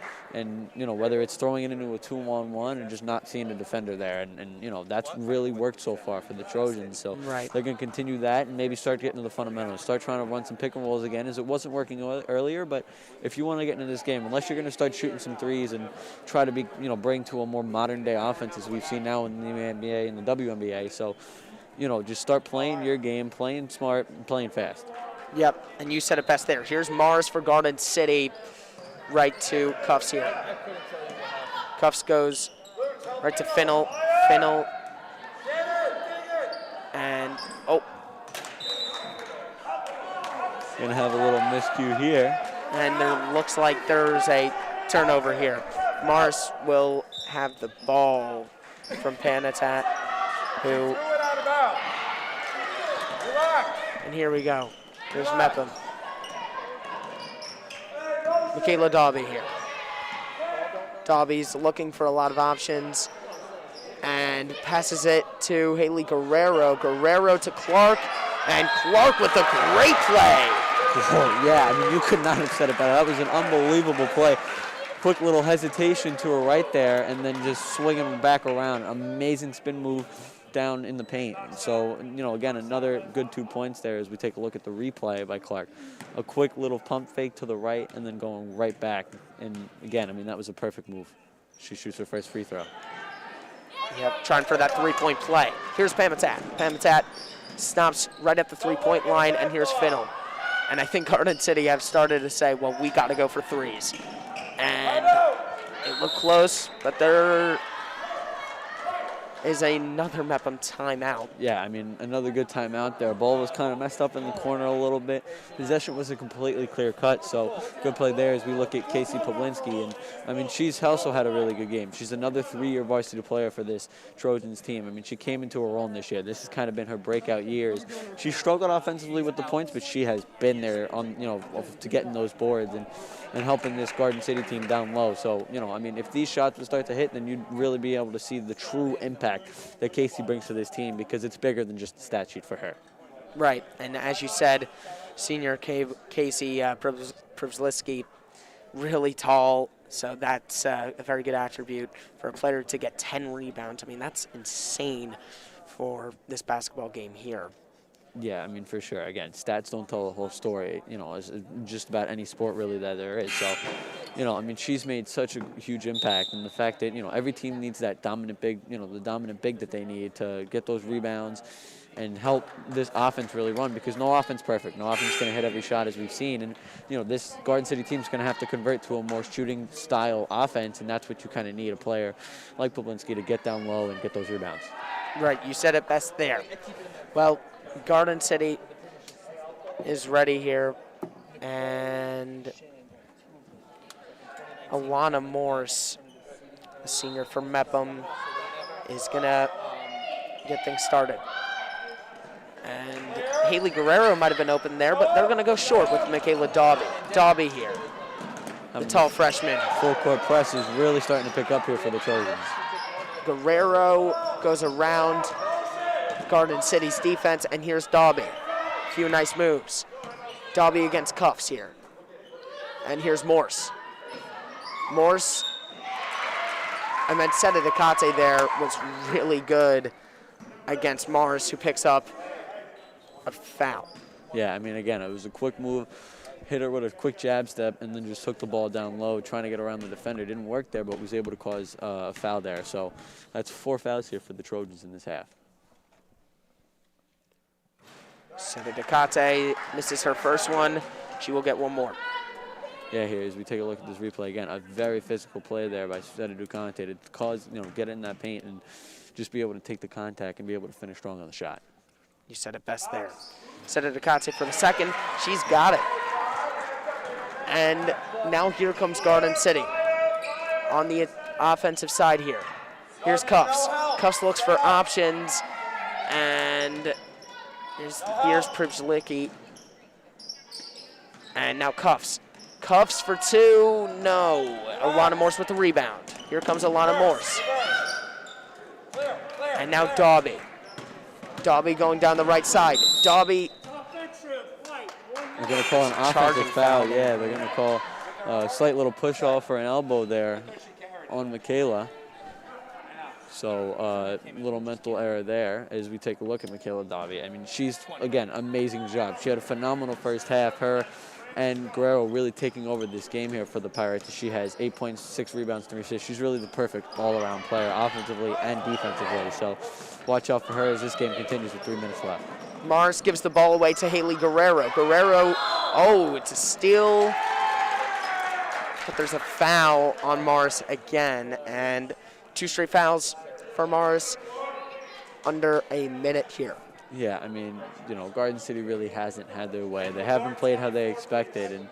whether it's throwing it into a 2-on-1 or just not seeing a defender there, and that's really worked so far for the Trojans. So right. They're going to continue that and maybe start getting to the fundamentals, start trying to run some pick and rolls again, as it wasn't working earlier. But if you want to get into this game, unless you're going to start shooting some threes and try to bring to a more modern day offense as we've seen now in the NBA and the WNBA. So, just start playing your game, playing smart, and playing fast. Yep, and you said it best there. Here's Morris for Garden City. Right to Cuffs here. Cuffs goes right to Finnell. Finnell. And, Gonna have a little miscue here. And there looks like there's a turnover here. Morris will have the ball from Panatat, who, and here we go. Here's Mepham. Michaela Dobby here. Dobby's looking for a lot of options and passes it to Haley Guerrero. Guerrero to Clark, and Clark with a great play. Oh, yeah, I mean, you could not have said it better. That was an unbelievable play. Quick little hesitation to her right there, and then just swinging back around. Amazing spin move down in the paint. So, again, another good 2 points there as we take a look at the replay by Clark. A quick little pump fake to the right and then going right back. And, again, I mean, that was a perfect move. She shoots her first free throw. Yep, trying for that three-point play. Here's Pamatat. Pamatat stops right at the three-point line, and here's Finnell. And I think Garden City have started to say, well, we got to go for threes. And it looked close, but there is another Mepham timeout. Yeah, I mean, another good timeout there. Ball was kind of messed up in the corner a little bit. Possession wasn't completely clear cut, so good play there as we look at Casey Pawlinski. And, I mean, she's also had a really good game. She's another 3-year varsity player for this Trojans team. I mean, she came into her own this year. This has kind of been her breakout years. She struggled offensively with the points, but she has been there on, to getting those boards and helping this Garden City team down low. So, I mean, if these shots would start to hit, then you'd really be able to see the true impact that Casey brings to this team, because it's bigger than just the stat sheet for her. Right, and as you said, senior Casey Pawlinski, really tall, so that's a very good attribute for a player to get 10 rebounds. I mean, that's insane for this basketball game here. Yeah, I mean, for sure. Again, stats don't tell the whole story, as just about any sport really that there is. So, I mean, she's made such a huge impact, and the fact that, every team needs that dominant big, the dominant big that they need to get those rebounds and help this offense really run, because no offense perfect. No offense is going to hit every shot as we've seen. And, this Garden City team is going to have to convert to a more shooting style offense, and that's what you kind of need, a player like Pawlinski to get down low and get those rebounds. Right, you said it best there. Well, Garden City is ready here, and Alana Morris, a senior from Mepham, is going to get things started. And Haley Guerrero might have been open there, but they're going to go short with Michaela Dobby. Dobby here, the tall freshman. Full court press is really starting to pick up here for the Trojans. Guerrero goes around Garden City's defense, and here's Dobby. A few nice moves. Dobby against Cuffs here. And here's Morse. Morse, I meant Seta Nakata there, was really good against Morris, who picks up a foul. Yeah, I mean, again, it was a quick move, hit her with a quick jab step, and then just took the ball down low, trying to get around the defender. Didn't work there, but was able to cause a foul there. So that's 4 fouls here for the Trojans in this half. Seta Nakata misses her first one. She will get one more. Yeah, here as we take a look at this replay again, a very physical play there by Seta Ducante to cause, get in that paint and just be able to take the contact and be able to finish strong on the shot. You said it best there. Seta Ducante for the second. She's got it. And now here comes Garden City on the offensive side here. Here's Cuffs. Cuffs looks for options, and here's Pawlinski. And now Cuffs. Cuffs for two, no. Alana Morse with the rebound. Here comes Alana Morse. And now Dobby. Dobby going down the right side. Dobby. They're going to call an offensive foul. Yeah, they're going to call a slight little push off for an elbow there on Michaela. So a little mental error there as we take a look at Michaela Dobby. I mean, she's, again, amazing job. She had a phenomenal first half. Her and Guerrero really taking over this game here for the Pirates. She has 8 points, 6 rebounds, 3 assists. She's really the perfect all-around player, offensively and defensively. So watch out for her as this game continues with 3 minutes left. Morris gives the ball away to Haley Guerrero. Guerrero, oh, it's a steal. But there's a foul on Morris again, and 2 straight fouls for Morris under a minute here. Yeah, I mean, Garden City really hasn't had their way. They haven't played how they expected, and,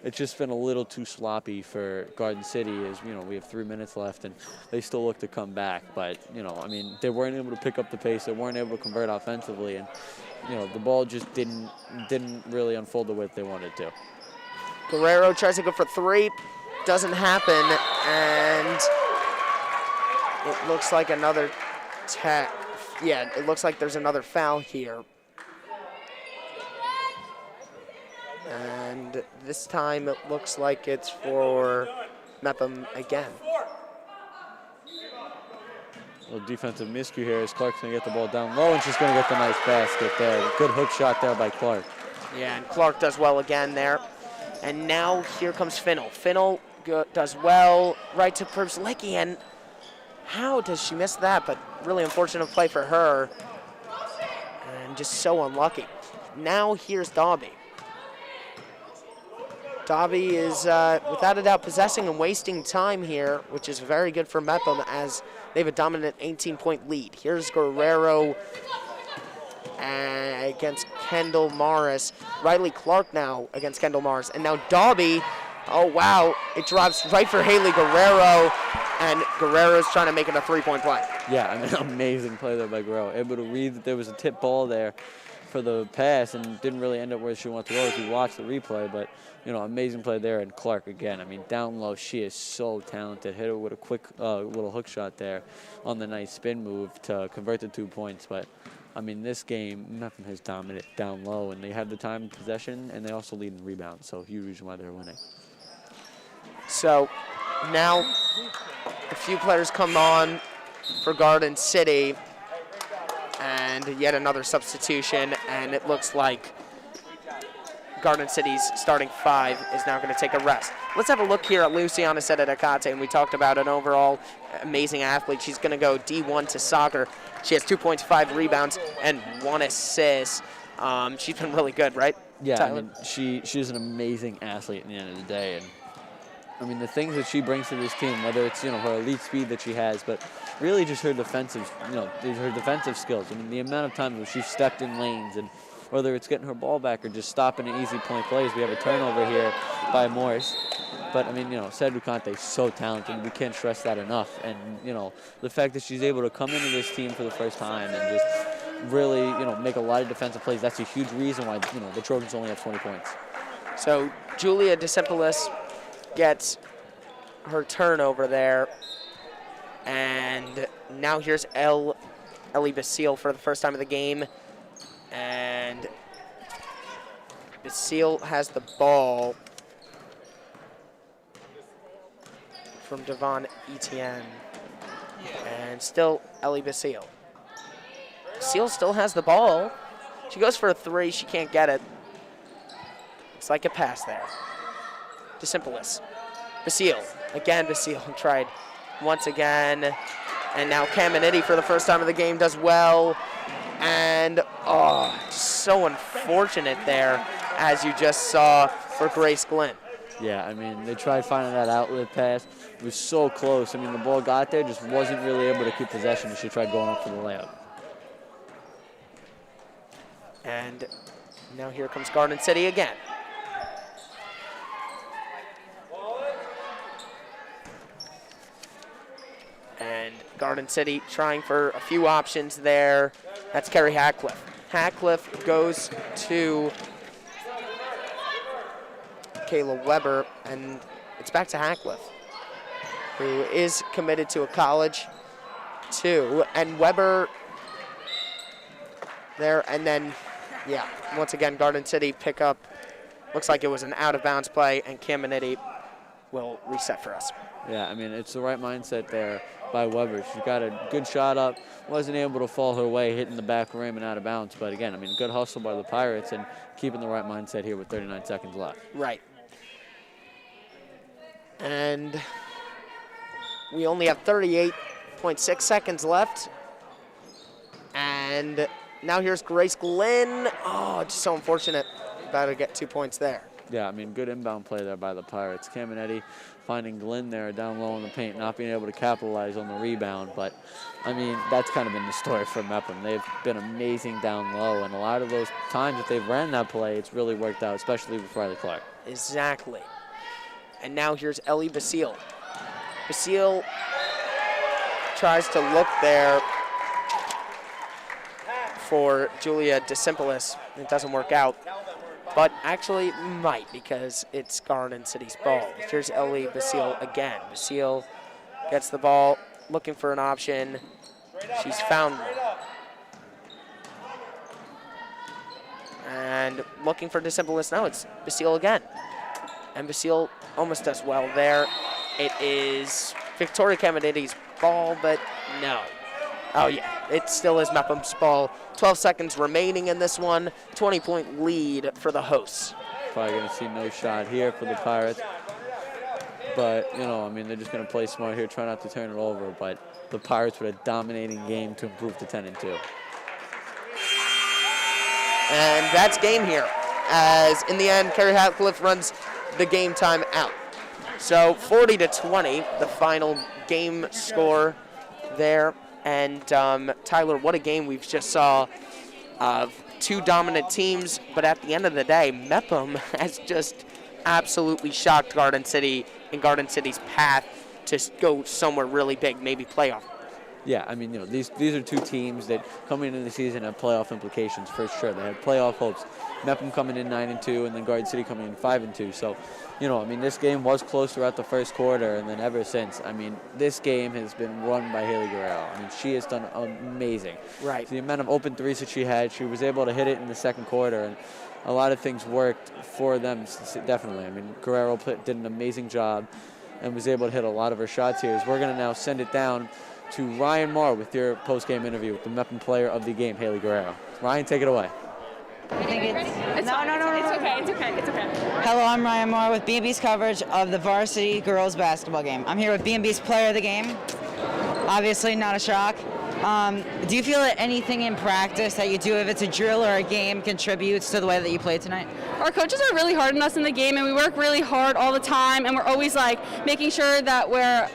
it's just been a little too sloppy for Garden City. As you know, we have 3 minutes left, and they still look to come back. But you know, I mean, they weren't able to pick up the pace. They weren't able to convert offensively, and you know, the ball just didn't really unfold the way that they wanted to. Guerrero tries to go for 3, doesn't happen, and it looks like another it looks like there's another foul here. And this time it looks like it's for Mepham again. A little defensive miscue here as Clark's going to get the ball down low, and she's going to get the nice basket there. Good hook shot there by Clark. Yeah, and Clark does well again there. And now here comes Finnell. Finnell does well right to Perslicki, and how does she miss that? But really unfortunate play for her, and just so unlucky. Now here's Dobby. Dobby is, without a doubt, possessing and wasting time here, which is very good for Mepham as they have a dominant 18-point lead. Here's Guerrero against Kendall Morris. Riley Clark now against Kendall Morris. And now Dobby, oh wow, it drops right for Haley Guerrero, and Guerrero's trying to make it a 3-point play. Yeah, I mean, amazing play there by Guerrero. Able to read that there was a tip ball there for the pass and didn't really end up where she wanted to go if you watch the replay, but you know, amazing play there. And Clark again, I mean, down low, she is so talented. Hit her with a quick little hook shot there on the nice spin move to convert the 2 points. But I mean, this game, Mepham has dominated down low, and they have the time of possession, and they also lead in rebounds, so huge reason why they're winning. So now a few players come on for Garden City, and yet another substitution, and it looks like Garden City's starting 5 is now going to take a rest. Let's have a look here at Luciana Nakata, and we talked about an overall amazing athlete. She's going to go D1 to soccer. She has 2 points, 5 rebounds, and 1 assist. She's been really good, right? Yeah, Tyler? I mean, she's an amazing athlete in the end of the day, and I mean, the things that she brings to this team, whether it's, you know, her elite speed that she has, but really just her defensive, you know, her defensive skills. I mean, the amount of times where she's stepped in lanes, and whether it's getting her ball back or just stopping an easy point plays. We have a turnover here by Morris. But, I mean, you know, Cedric Conte is so talented. We can't stress that enough. And, you know, the fact that she's able to come into this team for the first time and just really, you know, make a lot of defensive plays, that's a huge reason why, you know, the Trojans only have 20 points. So Julia DeSimpolis gets her turnover there. And now here's Ellie Basile for the first time of the game. And Basile has the ball from Devon Etienne. And still Ellie Basile. Basile still has the ball. She goes for a 3. She can't get it. It's like a pass there. DeSimpolis. Basile. Again, Basile tried once again. And now Caminiti for the first time of the game does well. And, oh, so unfortunate there, as you just saw for Grace Glenn. Yeah, I mean, they tried finding that outlet pass. It was so close. I mean, the ball got there, just wasn't really able to keep possession. She tried going up for the layup. And now here comes Garden City again. And Garden City trying for a few options there. That's Kerry Hackcliffe. Hackcliffe goes to Kayla Webber, and it's back to Hackcliffe, who is committed to a college too. And Webber there, and then, yeah, once again, Garden City pick up. Looks like it was an out-of-bounds play, and Caminiti will reset for us. Yeah, I mean, it's the right mindset there by Webber. She got a good shot up, wasn't able to fall her way, hitting the back rim and out of bounds. But again, I mean, good hustle by the Pirates and keeping the right mindset here with 39 seconds left. Right. And we only have 38.6 seconds left. And now here's Grace Glenn. Oh, just so unfortunate. About to get 2 points there. Yeah, I mean, good inbound play there by the Pirates. Caminetti finding Glenn there down low in the paint, not being able to capitalize on the rebound. But, I mean, that's kind of been the story for Mepham. They've been amazing down low, and a lot of those times that they've ran that play, it's really worked out, especially with Riley Clark. Exactly. And now here's Ellie Basile. Basile tries to look there for Julia DeSimpolis. It doesn't work out. But actually might, because it's Garden City's ball. Here's Ellie Basile again. Basile gets the ball, looking for an option. She's found one. And looking for DeSimpolis now, it's Basile again. And Basile almost does well there. It is Victoria Caminetti's ball, but no. Oh yeah, it still is Mepham's ball. 12 seconds remaining in this one. 20-point lead for the hosts. Probably going to see no shot here for the Pirates. But, you know, I mean, they're just going to play smart here, try not to turn it over. But the Pirates with a dominating game to improve to 10-2. And that's game here, as in the end, Kerry Hatcliffe runs the game time out. So 40-20, the final game score there. And Tyler, what a game we've just saw of two dominant teams. But at the end of the day, Mepham has just absolutely shocked Garden City and Garden City's path to go somewhere really big, maybe playoff. Yeah, I mean, you know, these are two teams that coming into the season have playoff implications for sure. They had playoff hopes. Mepham coming in 9-2, and then Garden City coming in 5-2. So, you know, I mean, this game was close throughout the first quarter, and then ever since, I mean, this game has been run by Haley Guerrero. I mean, she has done amazing. Right. The amount of open threes that she had, she was able to hit it in the second quarter, and a lot of things worked for them, definitely. I mean, Guerrero did an amazing job and was able to hit a lot of her shots here. We're going to now send it down to Ryan Marr with your post-game interview with the Mepham player of the game, Haley Guerrero. Ryan, take it away. I think it's No. It's okay. Hello, I'm Ryan Moore with BMB's coverage of the varsity girls basketball game. I'm here with BMB's player of the game. Obviously, not a shock. Do you feel that anything in practice that you do, if it's a drill or a game, contributes to the way that you played tonight? Our coaches are really hard on us in the game, and we work really hard all the time, and we're always like making sure that we're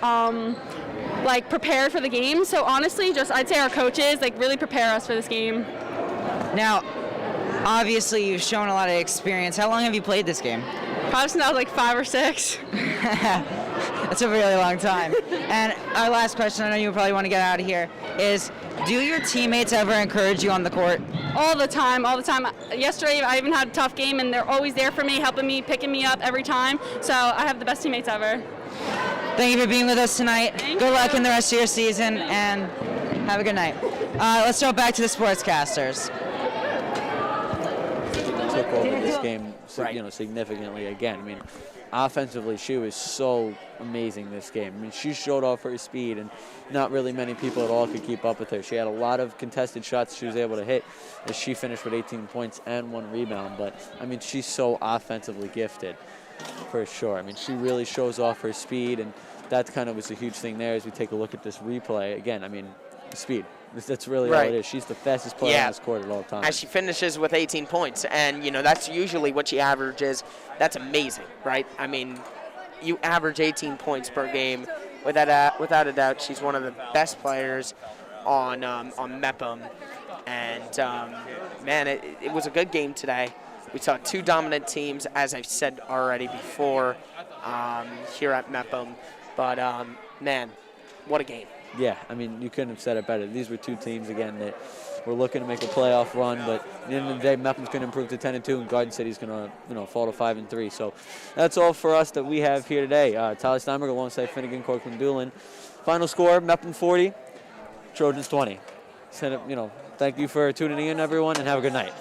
like prepared for the game. So honestly, I'd say our coaches like really prepare us for this game. Now, obviously, you've shown a lot of experience. How long have you played this game? Probably since I was like 5 or 6. That's a really long time. And our last question, I know you probably want to get out of here, is do your teammates ever encourage you on the court? All the time. Yesterday, I even had a tough game, and they're always there for me, helping me, picking me up every time. So I have the best teammates ever. Thank you for being with us tonight. Good luck in the rest of your season, and have a good night. Let's go back to the sportscasters. Took over this game, you know, significantly again. I mean, offensively, she was so amazing this game. I mean, she showed off her speed, and not really many people at all could keep up with her. She had a lot of contested shots she was able to hit, as she finished with 18 points and 1 rebound. But, I mean, she's so offensively gifted, for sure. I mean, she really shows off her speed, and that kind of was a huge thing there as we take a look at this replay. Again, I mean, speed. That's really all it is. She's the fastest player on this court at all times. As she finishes with 18 points, and, you know, that's usually what she averages. That's amazing, right? I mean, you average 18 points per game. Without a doubt, she's one of the best players on Mepham. And, man, it was a good game today. We saw two dominant teams, as I've said already before, here at Mepham. But, man, what a game. Yeah, I mean, you couldn't have said it better. These were two teams, again, that were looking to make a playoff run, but at the end of the day, Mepham's going to improve to 10-2, and Garden City's going to, you know, fall to 5-3. So that's all for us that we have here today. Tyler Steinberg alongside Finnegan, Corcoran, Doolin. Final score: Mepham 40, Trojans 20. You know, thank you for tuning in, everyone, and have a good night.